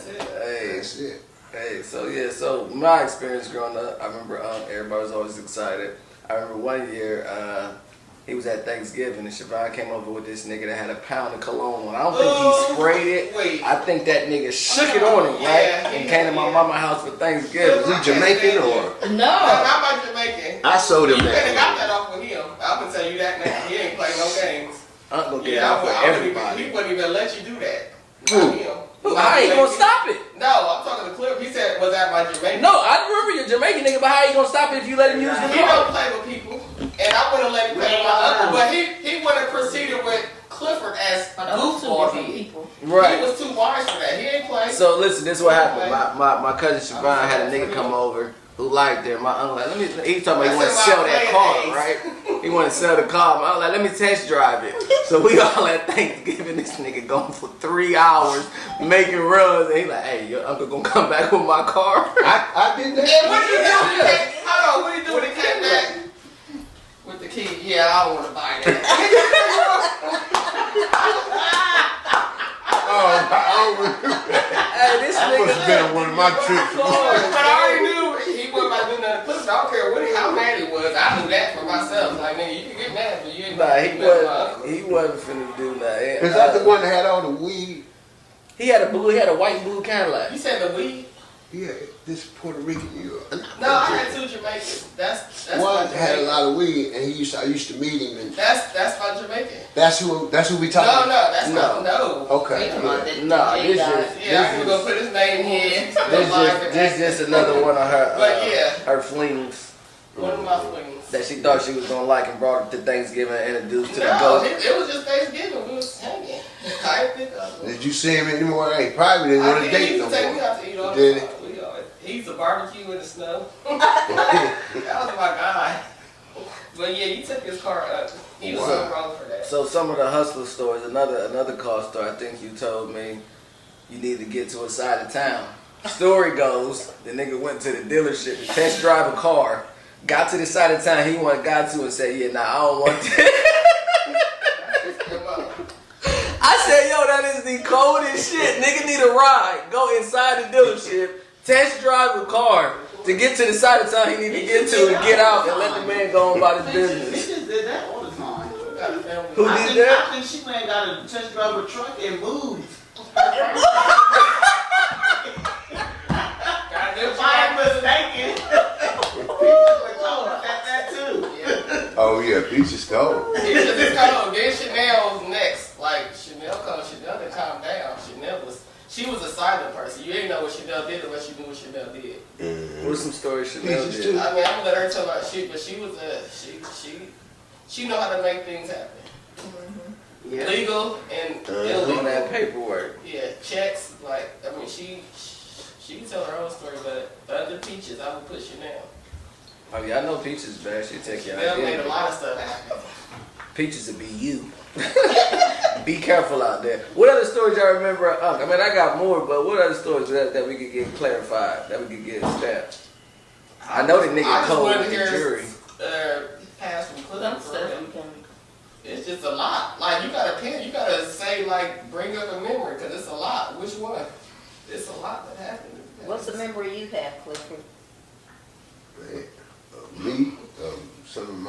it. Hey, that's it. Hey, so my experience growing up, I remember everybody was always excited. I remember one year he was at Thanksgiving and Siobhan came over with this nigga that had a pound of cologne on. I don't think he sprayed it. Wait. I think that nigga shook it on him, right? And came to my mama's house for Thanksgiving. Is he Jamaican or? No, not my Jamaican. I sold him You that. could have got that off with him. I'm gonna tell you that now. He ain't play no games. Uncle get out for everybody. He wouldn't even let you do that. Who? How you gonna stop it? No, I'm talking to Cliff. He said, was that my Jamaican? No, I remember you're Jamaican nigga, but how you gonna stop it if you let him use the He don't car? play with people. And I wouldn't let him play with my uncle. But he would have proceeded with Clifford as a goofball did. Right. He was too wise for that. He ain't playing. So listen, this is what happened. My cousin Siobhan had a nigga come over who liked her. My uncle like, he talking about he wanted to sell that car, right? He wanted to sell the car. My uncle like, let me test drive it. So we all at Thanksgiving, this nigga going for 3 hours making runs, and he like, hey, your uncle gonna come back with my car? I did that. And what you do when he came? Hold on, what do you do when he came back? With the key? Yeah, I don't want to buy that. Hey, this I must have been on one of my trips. But I already knew he wasn't about to do nothing. Cliff, I don't care how mad he was. I knew that for myself. Like, nigga, you can get mad, but you ain't He wasn't finna do nothing. Is that the one that had all the weed? He had a white and blue Cadillac. You said the weed? Yeah, this Puerto Rican. No, I had 2 Jamaicans. That's One my had a Jamaican. lot of weed, and I used to meet him. And That's my Jamaican. that's who we talking No, about. that's not. No. Okay. No, this Yeah, I'm gonna put his name here. This just another one of her But yeah. her flings One of my flings. that she thought she was gonna like and brought it to Thanksgiving and introduced to the No, ghost. it was just Thanksgiving. We was hanging. I didn't think of it. Did you see him anymore? He probably didn't want to date He no used to take me more. out to eat all the Did time. He used to barbecue in the snow. That was my guy. But yeah, you took his car up. He was so wrong for that. So some of the hustler stories, another car story. I think you told me you need to get to a side of town. Story goes, the nigga went to the dealership to test drive a car, got to the side of town he got to and said, yeah, nah, I don't want that. I said, yo, that is the coldest shit. Nigga need a ride. Go inside the dealership, test drive a car to get to the side of town he need to get to and get out and let the man go on about his business. He just did that all the time. Who did that? I think she went and got a test drive a truck and moved. If I'm mistaken, that too. Oh yeah, Peach is cold. Peaches is cold. Then Chanel's next. Like Chanel didn't calm down. She was a silent person. You didn't know what Chanel did unless you knew what Chanel did. What's some stories Chanel Peaches did? too. I mean, I'm gonna let her tell about shit, but she was she know how to make things happen. Yeah. Legal and On illegal. that paperwork. Yeah, checks. Like, I mean, she can tell her own story, but under Peaches, I would put Chanel. Oh yeah, I know Peaches bad. She take your Chanel made idea. a lot of stuff happen. Peaches would be you. Be careful out there. What other stories y'all remember? I mean, I got more, but what other stories that we could get clarified, that we could get stamped? I know the nigga cold with the jury. Pass from Cliff. It's just a lot. Like, you gotta say, like, bring up a memory, because it's a lot. Which one? It's a lot that happened. What's the memory you have, Clifford? Me, some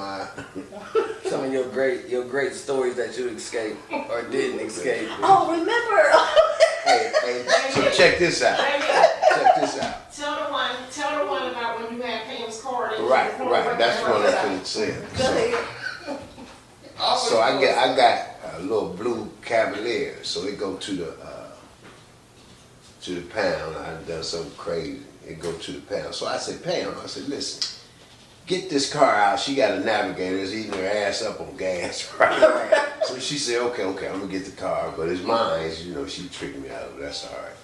of your great stories that you escaped or didn't escape. Oh, remember? Hey, so check this out. Check this out. Tell the one about when you had Pam's card. Right. That's what I couldn't say. So I got a little blue Cavalier. So it go to the pound. I done something crazy. It go to the pound. So I said, Pam, listen, get this car out. She got a navigator. It's eating her ass up on gas. Right. So she said, okay, I'm gonna get the car, but it's mine. You know, she tricking me out of it. That's all right.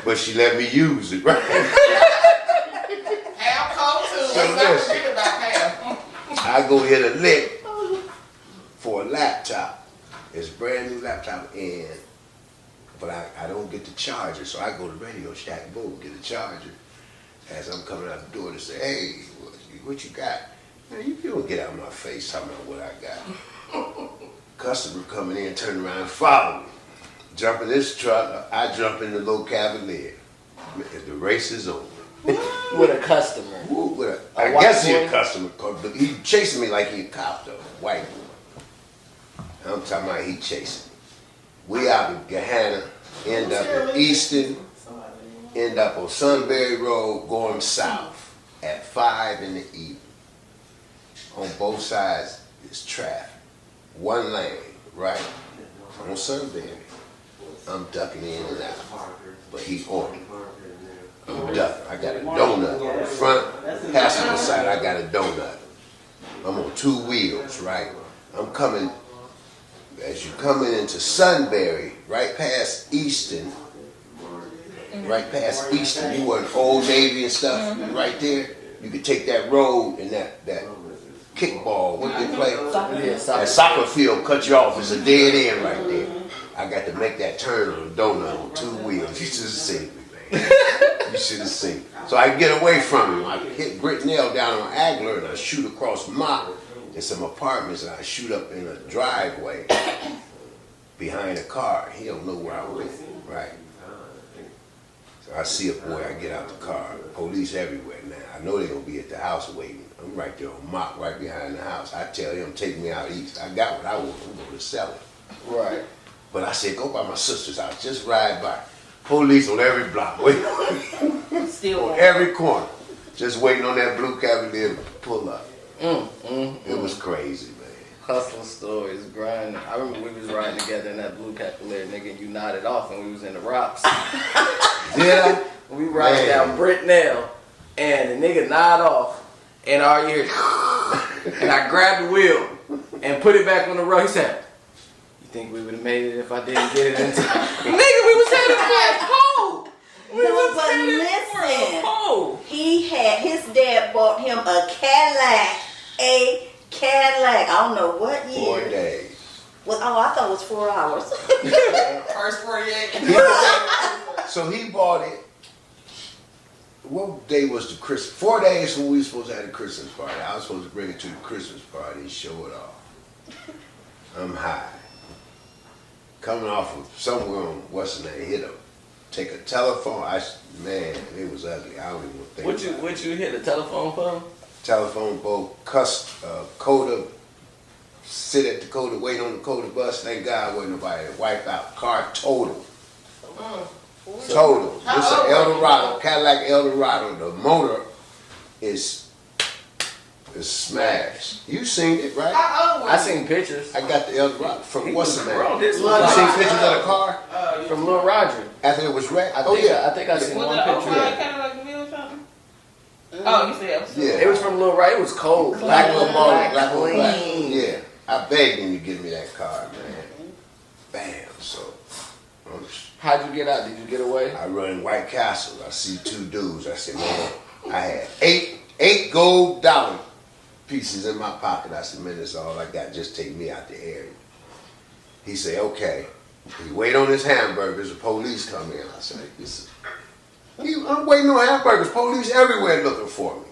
But she let me use it. Right. Pam called too. So Let's not listen. forget about Pam. I go hit a lick for a laptop. It's a brand new laptop, but I don't get the charger, so I go to Radio Shack, boom, get a charger. As I'm coming out the door to say, hey, what you got? Man, you don't get out of my face talking about what I got. Customer coming in, turn around, follow me. Jump in this truck, I jump in the little Cavalier. The race is over. With a customer. With a I guess he a customer. He chasing me like he a cop though, white. I'm talking about he chasing me. We out in Gahanna, end up in Easton, end up on Sunbury Road, going south at 5 in the evening. On both sides is traffic. One lane, right? On Sunbury. I'm ducking in and out, but he on me. I'm ducking. I got a donut on the front passenger side. I got a donut. I'm on 2 wheels, right? I'm coming, as you coming into Sunbury, right past Easton, you were an Old Navy and stuff, right there. You could take that road and that kickball, what they play? That soccer field cut you off. It's a dead end right there. I got to make that turn on a donut on 2 wheels. You should have seen me, man. You should have seen me. So I get away from him. I hit Britnell down on Agler and I shoot across Mott in some apartments and I shoot up in a driveway behind a car. He don't know where I went, right? So I see a boy, I get out the car. Police everywhere now. I know they're gonna be at the house waiting. I'm right there on Mott, right behind the house. I tell him, take me out east. I got what I want. I'm going to sell it. Right. But I said, go by my sister's house. Just ride by. Police on every block, waiting on every corner. Just waiting on that blue Cavalier to pull up. It was crazy, man. Hustling stories, grinding. I remember we was riding together in that blue Cavalier, nigga, and you nodded off and we was in the rocks. Yeah. We riding down Britnell and the nigga nod off and all you hear, and I grabbed the wheel and put it back on the road. He said, "You think we would have made it if I didn't get it in time?" Nigga, we was headed for a hole. Listen, he had, his dad bought him a Cadillac. I don't know what year. 4 days. Well, I thought it was 4 hours. First 48. So he bought it. What day was the Christmas? 4 days when we were supposed to have the Christmas party. I was supposed to bring it to the Christmas party and show it off. I'm high. Coming off of somewhere on what's the name, take a telephone. Man, it was ugly. I don't even think. What you hit a telephone pole? Telephone pole, Coda, sit at the Coda, wait on the Coda bus. Thank God wasn't nobody to wipe out. Car total. Total. This is an Eldorado, Cadillac Eldorado. The motor is smashed. You seen it, right? I seen pictures. I got the Eldorado from what's the name? You seen pictures of the car? From Lil Roger. After it was wrecked? I think I seen one picture. Oh, you said yeah. It was from Lil Roger. It was cold. Black on black. Yeah. I begged him to give me that car, man. Bam. So. How'd you get out? Did you get away? I run White Castle. I see 2 dudes. I said, man, I had eight gold dollar pieces in my pocket. I said, man, that's all I got. Just take me out the area. He said, okay. He wait on his hamburgers. The police come in. I said, I'm waiting on hamburgers. Police everywhere looking for me.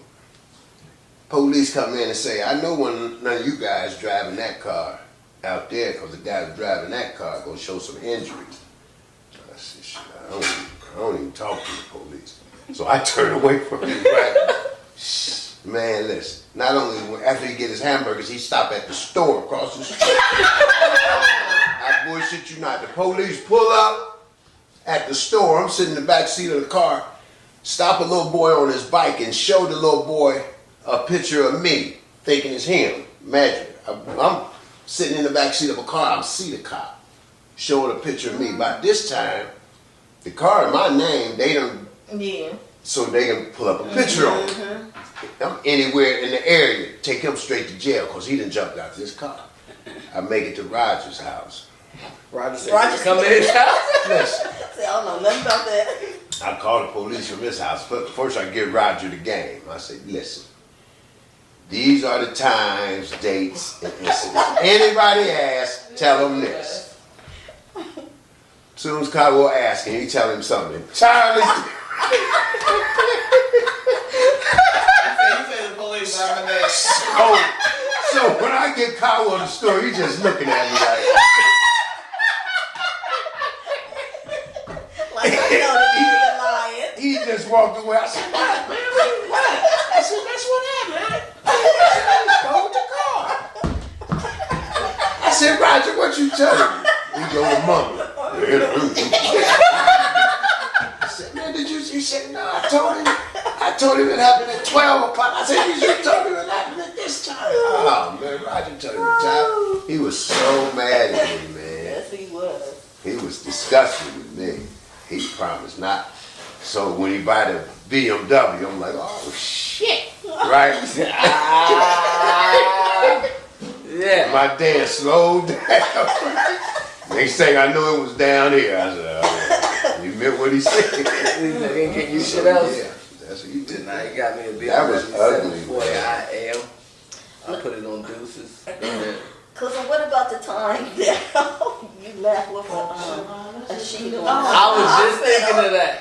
Police come in and say, I know when none of you guys driving that car out there because the guy who's driving that car going to show some injuries. I said, shit, I don't even talk to the police. So I turned away from him, right? Man, listen. Not only after he get his hamburgers, he stopped at the store across the street. I bullshit you not. The police pull up at the store. I'm sitting in the back seat of the car. Stop a little boy on his bike and show the little boy a picture of me, thinking it's him. Imagine, I'm sitting in the back seat of a car. I see the cop showing a picture of me. By this time, the car in my name, they done. Yeah. So they can pull up a picture on me. I'm anywhere in the area, take him straight to jail because he done jumped out of this car. I make it to Roger's house. Roger said, come to his house? Listen. I don't know nothing about that. I called the police from his house. First I give Roger the game. I said, listen, these are the times, dates, and incidents. Anybody asks, tell them this. As soon as Kyle asks him, he tell him something. Charlie. So when I get Kyle on the story, he's just looking at me like, he just walked away. I said, what, man? What? I said, that's what happened. telling me? He go to mama. I said, man, did you? He said, no, I told him it happened at 12 o'clock. I said, you told him it happened at this time. Oh, man, Roger told him the time. He was so mad at me, man. Yes, he was. He was disgusted with me. He promised not. So when he buy the BMW, I'm like, oh, shit. Right? Yeah. My dad slowed down. Next thing I knew, it was down here. I said, oh, he meant what he said. He didn't get you shit else. Yeah, that's what he did. Now he got me a BMW. That was ugly, 740 man. I am. I put it on deuces. Cause what about the time that you left with a sheet on? I was just thinking of that.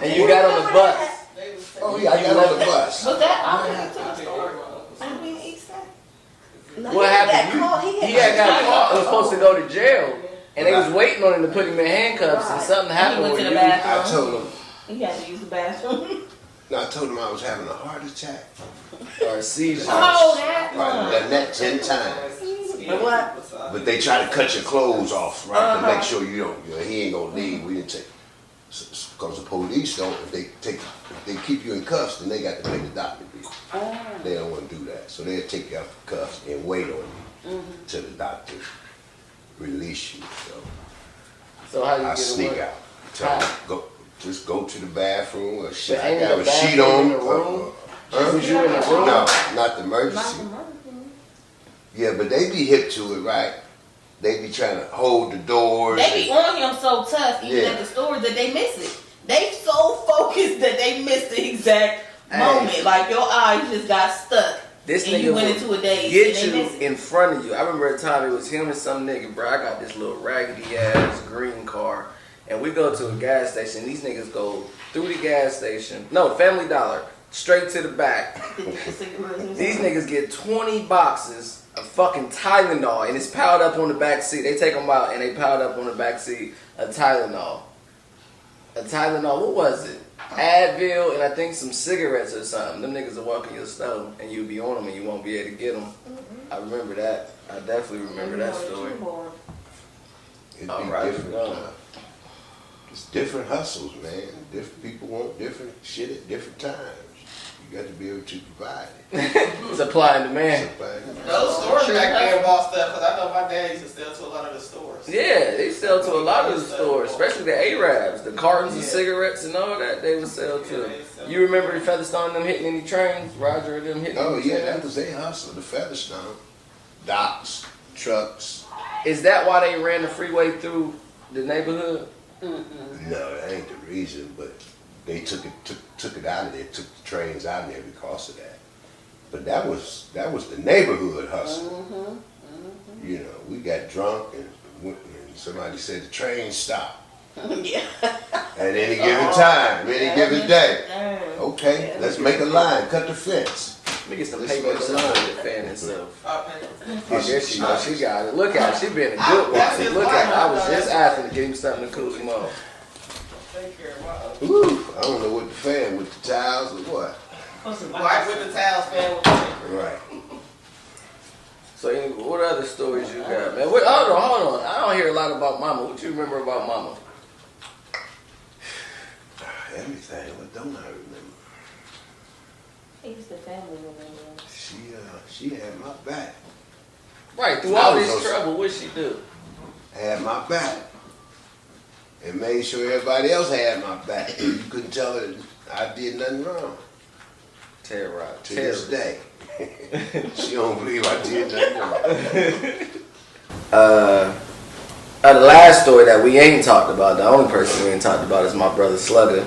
And you got on the bus. Oh, yeah, I got on the bus. Was that after he took the store? What happened? He had got caught. He was supposed to go to jail. And they was waiting on him to put him in handcuffs. And something happened went with to the you. bathroom. I told him. He had to use the bathroom. No, I told him I was having a heart attack. Or a seizure. Oh, that I've done that 10 times. What? But they try to cut your clothes off, right? To make sure you don't, he ain't gonna leave. We didn't take, because the police don't, if they keep you in cuffs, then they got to pay the doctor bill. They don't want to do that. So they'll take you out of cuffs and wait on you till the doctor release you. So how you I get sneak away? out. Tell them, just go to the bathroom or shit. But I ain't got the a sheet bathroom on. in the room? Huh? Was you in the room? No, not the emergency. Yeah, but they be hip to it, right? They be trying to hold the doors. They be on him so tough, even at the stores, that they miss it. They so focused that they missed the exact moment. Like your eyes just got stuck. This and nigga you went will into a daze. get and they you missed it. in front of you. I remember a time it was him and some nigga, bro. I got this little raggedy ass green car. And we go to a gas station. These niggas go through the gas station. No, Family Dollar. Straight to the back. These niggas get 20 boxes of fucking Tylenol. And it's piled up on the back seat. They take them out and they piled up on the back seat a Tylenol. What was it? Advil and I think some cigarettes or something. Them niggas will walk in your stove and you'll be on them and you won't be able to get them. I remember that. I definitely remember that story. It'd be different. It's different hustles, man. Different people want different shit at different times. You got to be able to provide it. Supply and demand. Those stores back then bought stuff, because I know my dad used to sell to a lot of the stores. Yeah, they sell to a lot of the stores, especially the Arabs. The cartons of cigarettes and all that, they would sell to. You remember Featherstone them hitting any trains? Roger and them hitting Oh, any yeah, trains? that was their hustle, the Featherstone. Docks, trucks. Is that why they ran the freeway through the neighborhood? No, that ain't the reason, but they took it out of there, took the trains out of there because of that. But that was the neighborhood hustle. You know, we got drunk and somebody said the train stopped. Yeah. At any given time, any given day. Okay, let's make a line, cut the fence. Let me get some paper so to defend itself. Oh, there she goes. She got it. Look at her. She been a good one. Look at her. I was just asking to give him something to cool him off. Ooh, I don't know what the fan with the towels or what. Wipe with the towels, fan with the paper. Right. So, what other stories you got, man? Hold on. I don't hear a lot about Mama. What you remember about Mama? Everything. What don't I remember? He's the family member. She had my back. Right, through all this trouble, what she do? Had my back. And made sure everybody else had my back. And you couldn't tell her I did nothing wrong. Terrorize. To this day. She don't believe I did nothing wrong. The last story that we ain't talked about, the only person we ain't talked about is my brother Slugger.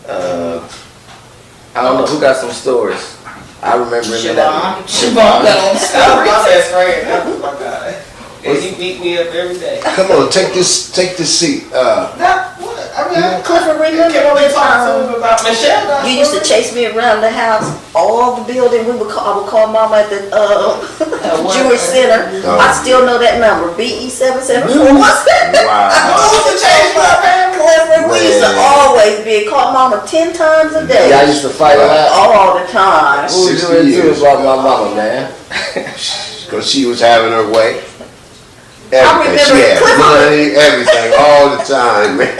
I don't know, who got some stories? I remember him in that. Siobhan got on story. My best friend. Oh my God. And he beat me up every day. Come on, take this seat. Clifford, remember the time you used to chase me around the house, all the building. I would call Mama at the Jewish Center. I still know that number, BE774. What's that? Wow. Clifford, we used to always call Mama 10 times a day. Yeah, I used to fight a lot. All the time. What was you into about my mama, man? Because she was having her way. Everything. She remember had money, everything, all the time, man.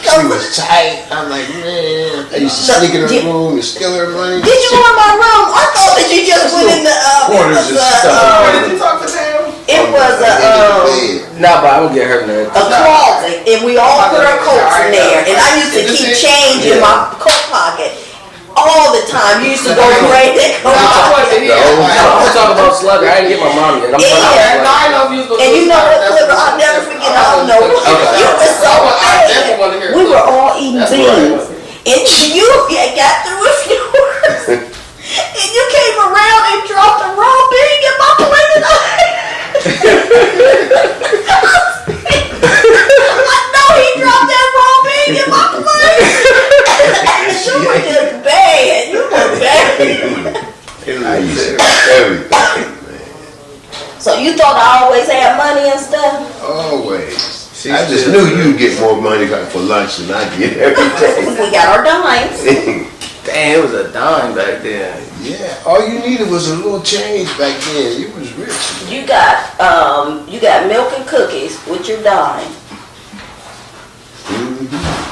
She was tight. I'm like, man. I used to sneak in her room and steal her money. Did you go in my room? I thought that you just went in the quarters and stuff. Did you talk to them? it was Nah, but I would get her next. a closet, and we all put our coats in there. And I used to keep change in my coat pocket all the time. You used to go and raid that coat pocket. I'm talking about Slugger. I didn't get my mom yet. I'm talking about Slugger. And you know what, Clipper? I'll never forget. I don't know. You were so bad. We were all eating beans. And you got through with yours. And you came around and dropped a raw bean in my plate. And I'm like, no, he dropped that raw bean in my plate. You were just bad. You were bad. I used to do everything, man. So you thought I always had money and stuff? Always. I just knew you'd get more money for lunch than I get every day. We got our dimes. Damn, it was a dime back then. Yeah, all you needed was a little change back then. You was rich. You got milk and cookies with your dime.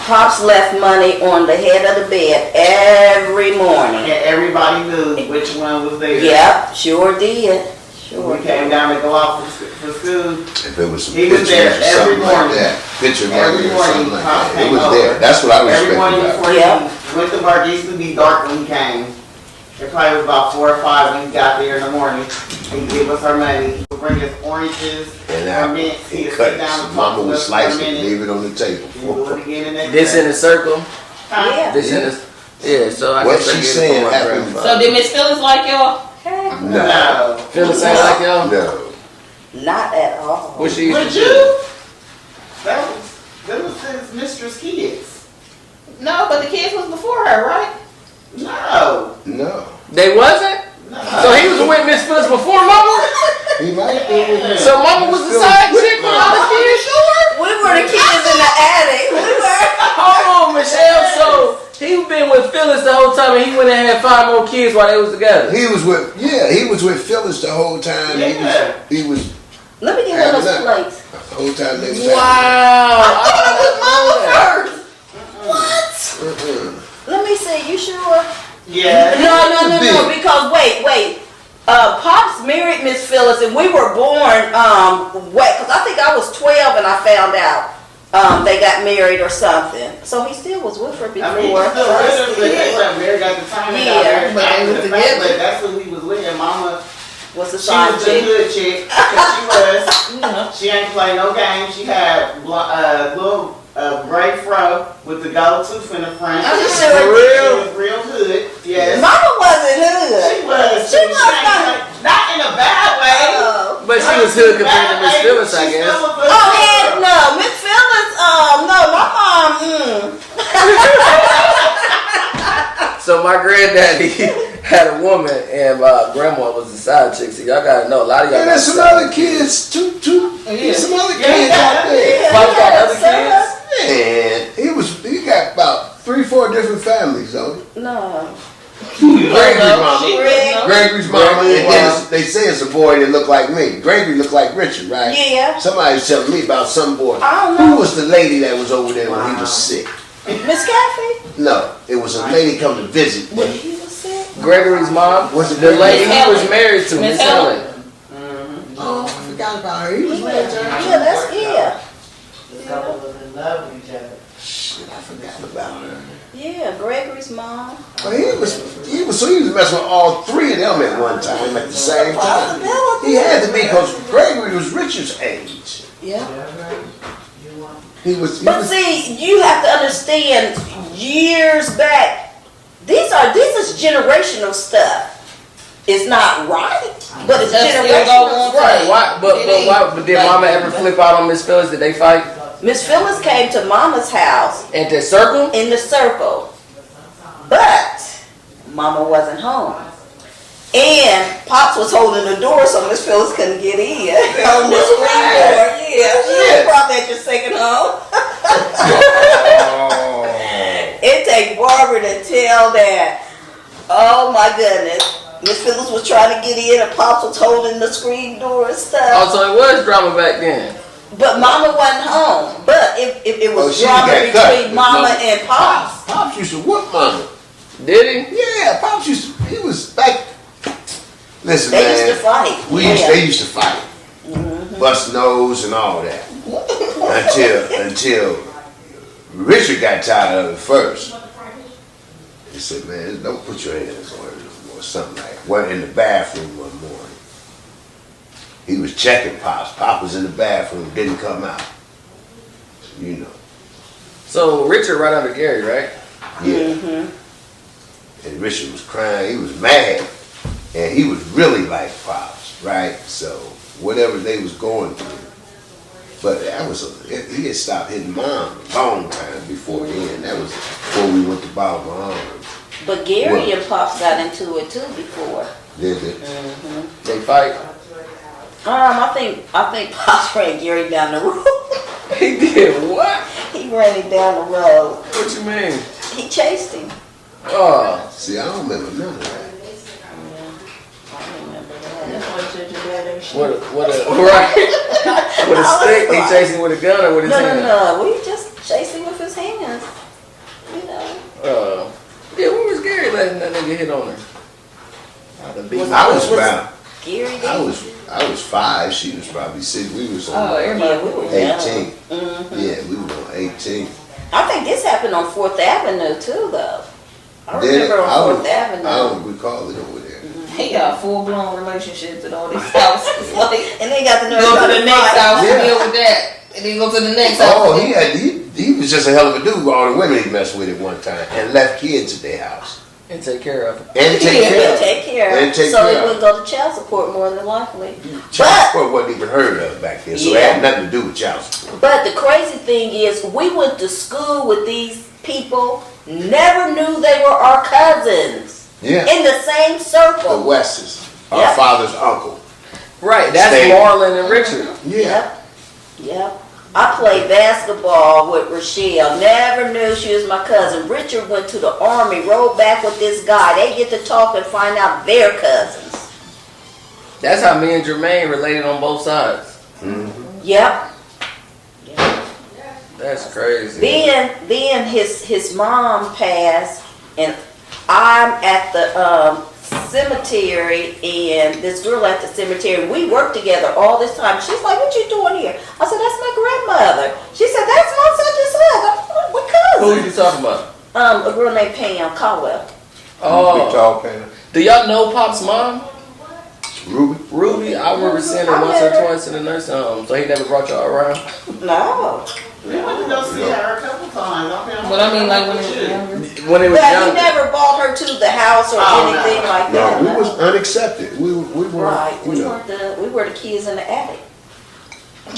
Pops left money on the head of the bed every morning. And everybody knew which one was there. Yep, sure did. Sure. We came down to go out for school. If it was some He was pictures there or something every morning. like that, picture Every money or something morning, like Pop that, it came was over. there. That's what I Every morning respected before about it. he went to work, it used to be dark when he came. It probably was about 4 or 5 when he got there in the morning. He'd give us our money. He'd bring us oranges And or mints. he He'd cut sit it. down and Mama talk to would us for slice a it and minute. leave it on the table. We'll do it again the next This day. in a circle. Yeah. This in a so I What can she's forget it saying for my happened. grandfather. So did Miss Phyllis like y'all? No. Phyllis ain't like y'all? No. Not at all. What she used Would to you? do? That was his mistress' kids. No, but the kids was before her, right? No. No. They wasn't? So he was with Miss Phyllis before Mama? He might be with her. So Mama was the side chick with all the kids? We were the kids in the attic. We were. Hold on, Michelle. So he been with Phyllis the whole time and he went and had 5 more kids while they was together. He was with Phyllis the whole time. Yeah. He was Let me get one of those plates. the whole time they was Wow. I thought it was Mama first. What? Let me see. You sure? Yeah. No. Because wait. Pops married Miss Phyllis, and we were born because I think I was 12 and I found out they got married or something. So he still was with her before. I mean, he was still with her, but they weren't married at the time. They got married but they after was the fact, together. but that's who he was with. And Mama, Was the she side was the chick? good chick. 'Cause she was. She ain't play no games. She had little gray fro with the gold tooth in the front. I'm just She sure. was real good. Yes. Mama wasn't hood. She was. She was not in a bad way. But she was hood compared to Miss Phyllis, I guess. Oh, heck no. Miss Phyllis, no, my mom, So my granddaddy had a woman and my grandma was the side chick. So y'all gotta know, a lot of y'all And got there's some side- other kids too. Some other kids out there. Mama got other kids? Man, he got about 3-4 different families though. no. Gregory's mama. Greg. Gregory's mama, and then they say it's a boy that looked like me. Gregory looked like Richard, right? Yeah. Somebody was telling me about some boy. I don't know. Who was the lady that was over there when he was sick? Miss Caffey? No, it was a lady come to visit. When he was sick? Gregory's mom Was it the lady Miss he was Helen. married to, Miss Miss Helen. Oh, I forgot about her. He was married to her. Yeah, that's, yeah. The couple was in love with each other. Shit, I forgot about her. Yeah, Gregory's mom. But he was messing with all 3 of them at one time at the same time. He had to be because Gregory was Richard's age. Yeah. He was. But see, you have to understand, years back, this is generational stuff. It's not right, but it's Just still generational. go on Right, today. why, but did Mama ever flip out on Miss Phyllis? Did they fight? Miss Phyllis came to Mama's house At the circle? in the circle, but Mama wasn't home. And Pops was holding the door so Miss Phyllis couldn't get in. On the screen door, yeah. She was probably at your second home. It takes Barbara to tell that. Oh my goodness. Miss Phillips was trying to get in, and Pops was holding the screen door and stuff. Oh, so it was drama back then. But Mama wasn't home. But if it was she drama got cut. between Mama and Pops. Pops used to whoop Mama. Did he? Yeah, Pops used to, he was back. Listen, They man. used to fight. They used to fight. Bust nose and all that. until Richard got tired of it first. He said, man, don't put your hands on her or something like that. Went in the bathroom one morning. He was checking Pops. Pop was in the bathroom, didn't come out. You know. So Richard right under Gary, right? Yeah. And Richard was crying. He was mad. And he was really like Pops, right? So whatever they was going through. But that was he had stopped hitting Mom a long time before then. That was before we went to Bolivar Arms. But Gary and Pops got into it too before. Did they? They fight. I think Pops ran Gary down the road. He did what? He ran him down the road. What you mean? He chased him. Oh. See, I don't remember none of that. What right? With a stick? He chasing with a gun or with his hand? No. We just chasing with his hands. You know. Yeah, when was Gary letting that nigga hit on her? I was about. Gary did. I was 5. She was probably 6. We was on we were 18. Yeah, we were on 18. I think this happened on 4th Avenue too, though. I Did remember it? on 4th Avenue. I don't recall it over there. He got full-blown relationships at all these houses. And they got the nerve go to the next house Yeah. and deal with that. And then go to the next house. Oh, he was just a hell of a dude. All the women he messed with at one time and left kids at their house. And take care of them. And take care of them. Take care. And take so care they of would go to child support more than likely. Child support wasn't even heard of back then, so it had nothing to do with child support. But the crazy thing is, we went to school with these people, never knew they were our cousins. Yeah. In the same circle. The Wesses, our father's uncle. Right, that's Marlon and Richard. Yeah. Yep. I played basketball with Rochelle. Never knew she was my cousin. Richard went to the Army, rode back with this guy. They get to talk and find out they're cousins. That's how me and Jermaine related on both sides. Yep. That's crazy. Then his mom passed, and I'm at the cemetery, and this girl at the cemetery, we worked together all this time. She's like, "What you doing here?" I said, "That's my grandmother." She said, "That's my such and such. We're cousins." Who are you talking about? A girl named Pam Caldwell. Oh. Do y'all know Pop's mom? Ruby. Ruby, I remember seeing her once or twice in the nursing home. So he never brought y'all around? No. We went to go see her a couple times. But I mean, like when it was younger. When it was But younger. he never brought her to the house or anything like that. No, we was unaccepted. We were Right. you know. We were the kids in the attic.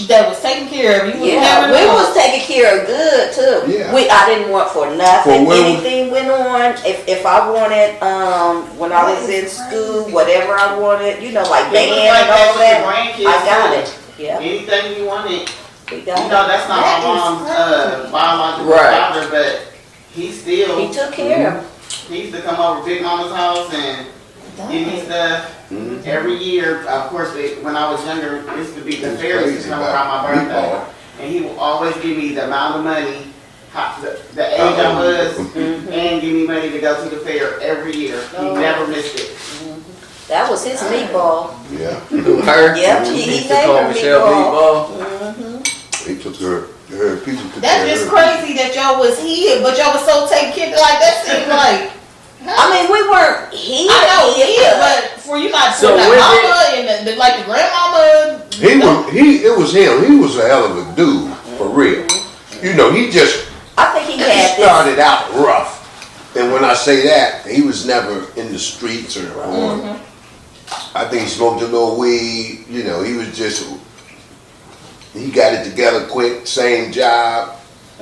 That was taken care of. You Yeah, we was taken care of good too. Yeah. I didn't want for nothing. For when Anything went on. If I wanted, when I was in school, whatever I wanted, like band and all that, I got it. Yeah. Anything you wanted. We got it. That's not my mom's biological father, but he took care of him. He used to come over to Big Mama's house and give me stuff. Every year, of course, when I was younger, it used to be the fairies used to come around my birthday. And he would always give me the amount of money, the age I was, and give me money to go to the fair every year. He never missed it. That was his meatball. Yeah. Her? Yep, he named her Michelle meatball. He took her people took That's care just of her. crazy that y'all was here, but y'all was so taken care of. Like that seemed like. I mean, we weren't here. I know here, but for you not So for the when mama and the grandmama. It was him. He was a hell of a dude, for real. He just I think he had started out rough. And when I say that, he was never in the streets or I think he smoked a little weed. He was just, he got it together quick, same job.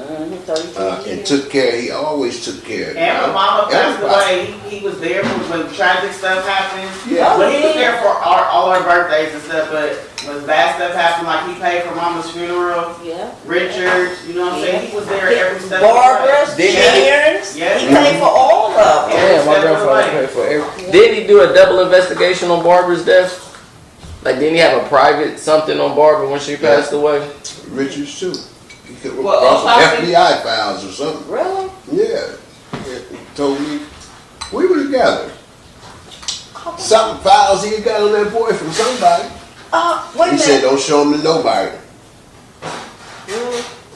And took care. He always took care. And when Mama passed away, he was there when tragic stuff happened. Yeah. But he was there for all our birthdays and stuff. But when bad stuff happened, like he paid for Mama's funeral. Yeah. Richard, you know what I'm saying? He was there every step. Barbara, Sharon's. He paid for all of them. Yeah, my grandfather paid for everything. Didn't he do a double investigation on Barbara's death? Like, didn't he have a private something on Barbara when she passed away? Richards too. He could Well, FBI files or something. Really? Yeah. He told me we were together. Something files he got on that boy from somebody. Wait a He minute. said don't show him to nobody.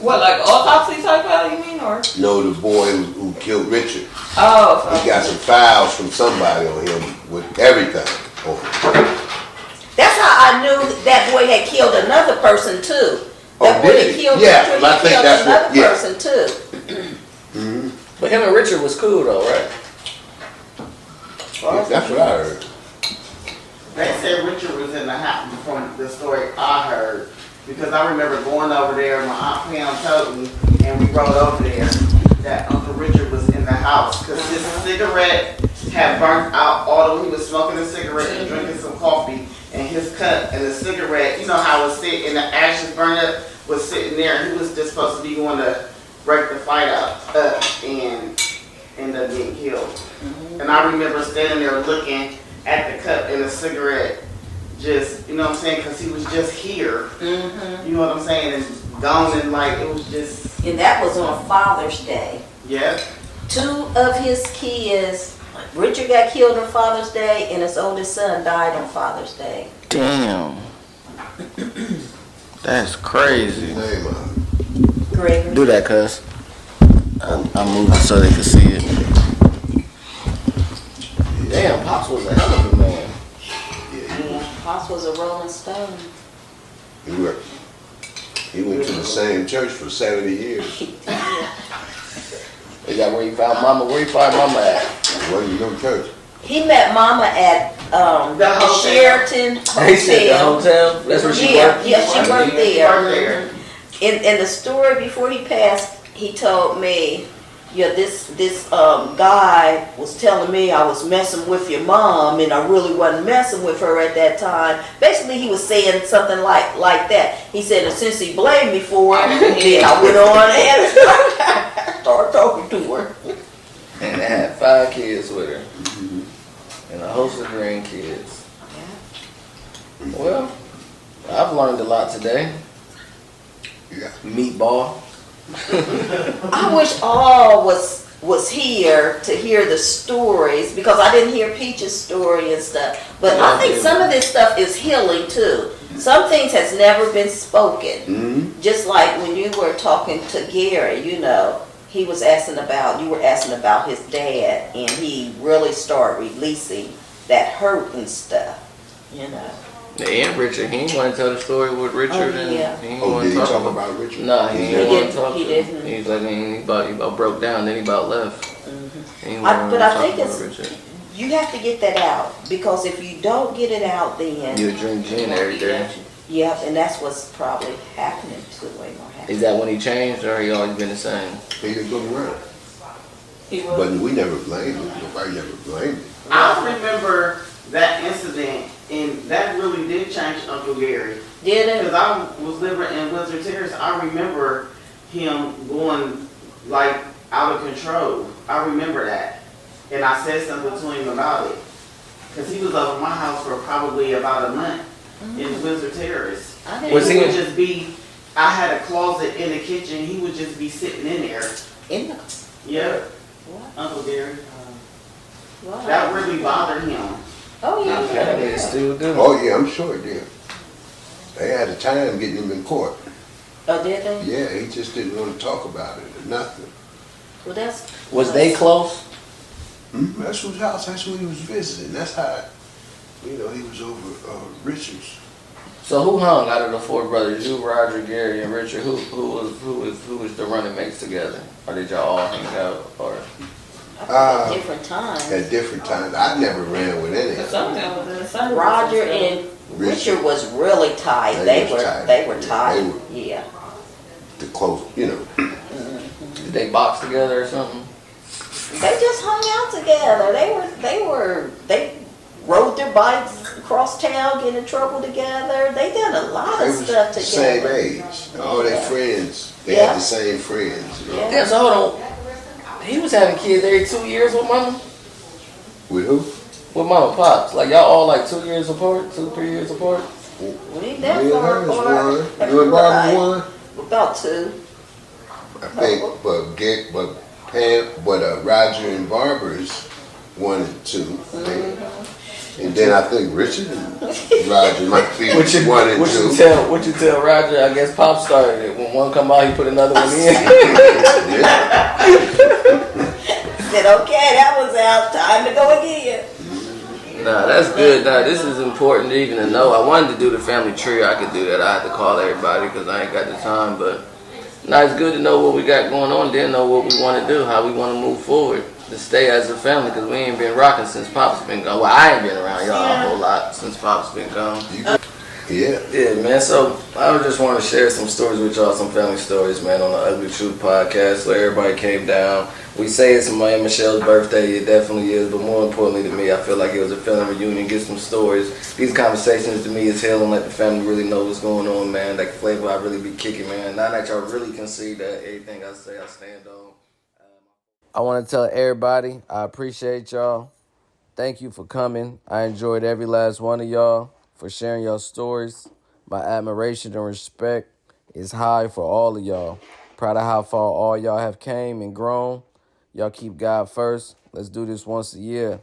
What, like autopsy type file, you mean, or? No, the boy who killed Richard. Oh. He got some files from somebody on him with everything on him. That's how I knew that boy had killed another person too. That boy did that he? killed Yeah, Richard, I he think killed that's what- another yeah. person too. But him and Richard was cool though, right? Yeah, that's what I heard. They said Richard was in the house from the story I heard. Because I remember going over there, my Aunt Pam told me, and we rode over there, that Uncle Richard was in the house. Because his cigarette had burnt out, although he was smoking a cigarette and drinking some coffee. And his cut and the cigarette, you know how it was sitting, and the ashes burned up, was sitting there. And he was just supposed to be going to break the fight up and end up getting killed. And I remember standing there looking at the cup and the cigarette, just, you know what I'm saying, because he was just here. You know what I'm saying, and gone, and like, it was just. And that was on Father's Day. Yeah. 2 of his kids, Richard got killed on Father's Day, and his oldest son died on Father's Day. Damn. That's crazy. Gregory. Do that, cuz. I'm moving so they can see it. Damn, Pops was a hell of a man. Pops was a Rolling Stone. He went to the same church for 70 years. Is that where you found Mama? Where you find Mama at? Wasn't no church. He met Mama at the Sheraton Hotel. He said the hotel? That's where she worked? Yeah, she worked there. there. In the story before he passed, he told me, yeah, this guy was telling me I was messing with your mom, and I really wasn't messing with her at that time. Basically, he was saying something like that. He said, and since he blamed me for it, then I went on and started talking to her. And they had 5 kids with her. And a host of grandkids. Well, I've learned a lot today. Yeah. Meatball. I wish all was here to hear the stories, because I didn't hear Peach's story and stuff. But I think some of this stuff is healing too. Some things has never been spoken. Just like when you were talking to Gary, you know, you were asking about his dad, and he really started releasing that hurt and stuff, you know. Yeah, and Richard, he didn't want to tell the story with Richard. Oh, yeah. And he didn't Oh, want did to he talk talk about Richard? Nah, he didn't want to talk He to didn't. him. He was like, he about broke down, then he about left. He didn't But want to I talk think about it's, Richard. you have to get that out, because if you don't get it out, then You drink gin every day. yeah, and that's what's probably happening to him. Is that when he changed, or he always been the same? He didn't go around. But we never blamed him. Nobody never blamed him. I remember that incident, and that really did change Uncle Gary. Did it? Because I was living in Wizard Terrace. I remember him going like out of control. I remember that. And I said something to him about it. Because he was over my house for probably about a month in Wizard Terrace. Was he would just be, I had a closet in the kitchen. He would just be sitting in there. In the Yeah. Uncle Gary. That really bothered him. Oh yeah. They still do. Oh yeah, I'm sure it did. They had a time getting him in court. Oh, did they? Yeah, he just didn't want to talk about it or nothing. Well, that's. Was they close? That's whose house. That's who he was visiting. That's how, you know, he was over Richards. So who hung out of the 4 brothers? You, Roger, Gary, and Richard. Who was the running mates together? Or did y'all all hang out? Or At different times. At different times. I never ran with any of them. Roger and Richard was really tight. They were tight. Yeah. The close, you know. they box together or something? They just hung out together. They rode their bikes across town, get in trouble together. They did a lot of stuff together. Same age. All their friends. They had the same friends. You know? Yeah, so hold on. He was having kids every 2 years with mama? With who? With mama pops. Like y'all all like 2 years apart, 2-3 years apart? We that far apart. You and Barbara one? About 2. I think, but Roger and Barbara's 1 and 2. And then I think Richard and Roger might be 1 and 2. What you tell Roger? I guess Pop started it. When one come out, he put another one in. Said, okay, that was out. Time to go again. Nah, that's good. Nah, this is important even to know. I wanted to do the family tree. I could do that. I had to call everybody because I ain't got the time. But nah, it's good to know what we got going on. Then know what we want to do, how we want to move forward to stay as a family because we ain't been rocking since Pop's been gone. Well, I ain't been around y'all a whole lot since Pop's been gone. Yeah, man. So I just want to share some stories with y'all, some family stories, man, on the Ugly Truth podcast where everybody came down. We say it's my and Michelle's birthday, it definitely is, but more importantly to me, I feel like it was a family reunion, get some stories. These conversations to me is healing, let the family really know what's going on, man. That flavor I really be kicking, man. Now that y'all really can see that everything I say I stand on. I want to tell everybody, I appreciate y'all. Thank you for coming. I enjoyed every last one of y'all for sharing your stories. My admiration and respect is high for all of y'all. Proud of how far all y'all have came and grown. Y'all keep God first. Let's do this once a year.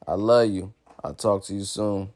I love you. I'll talk to you soon.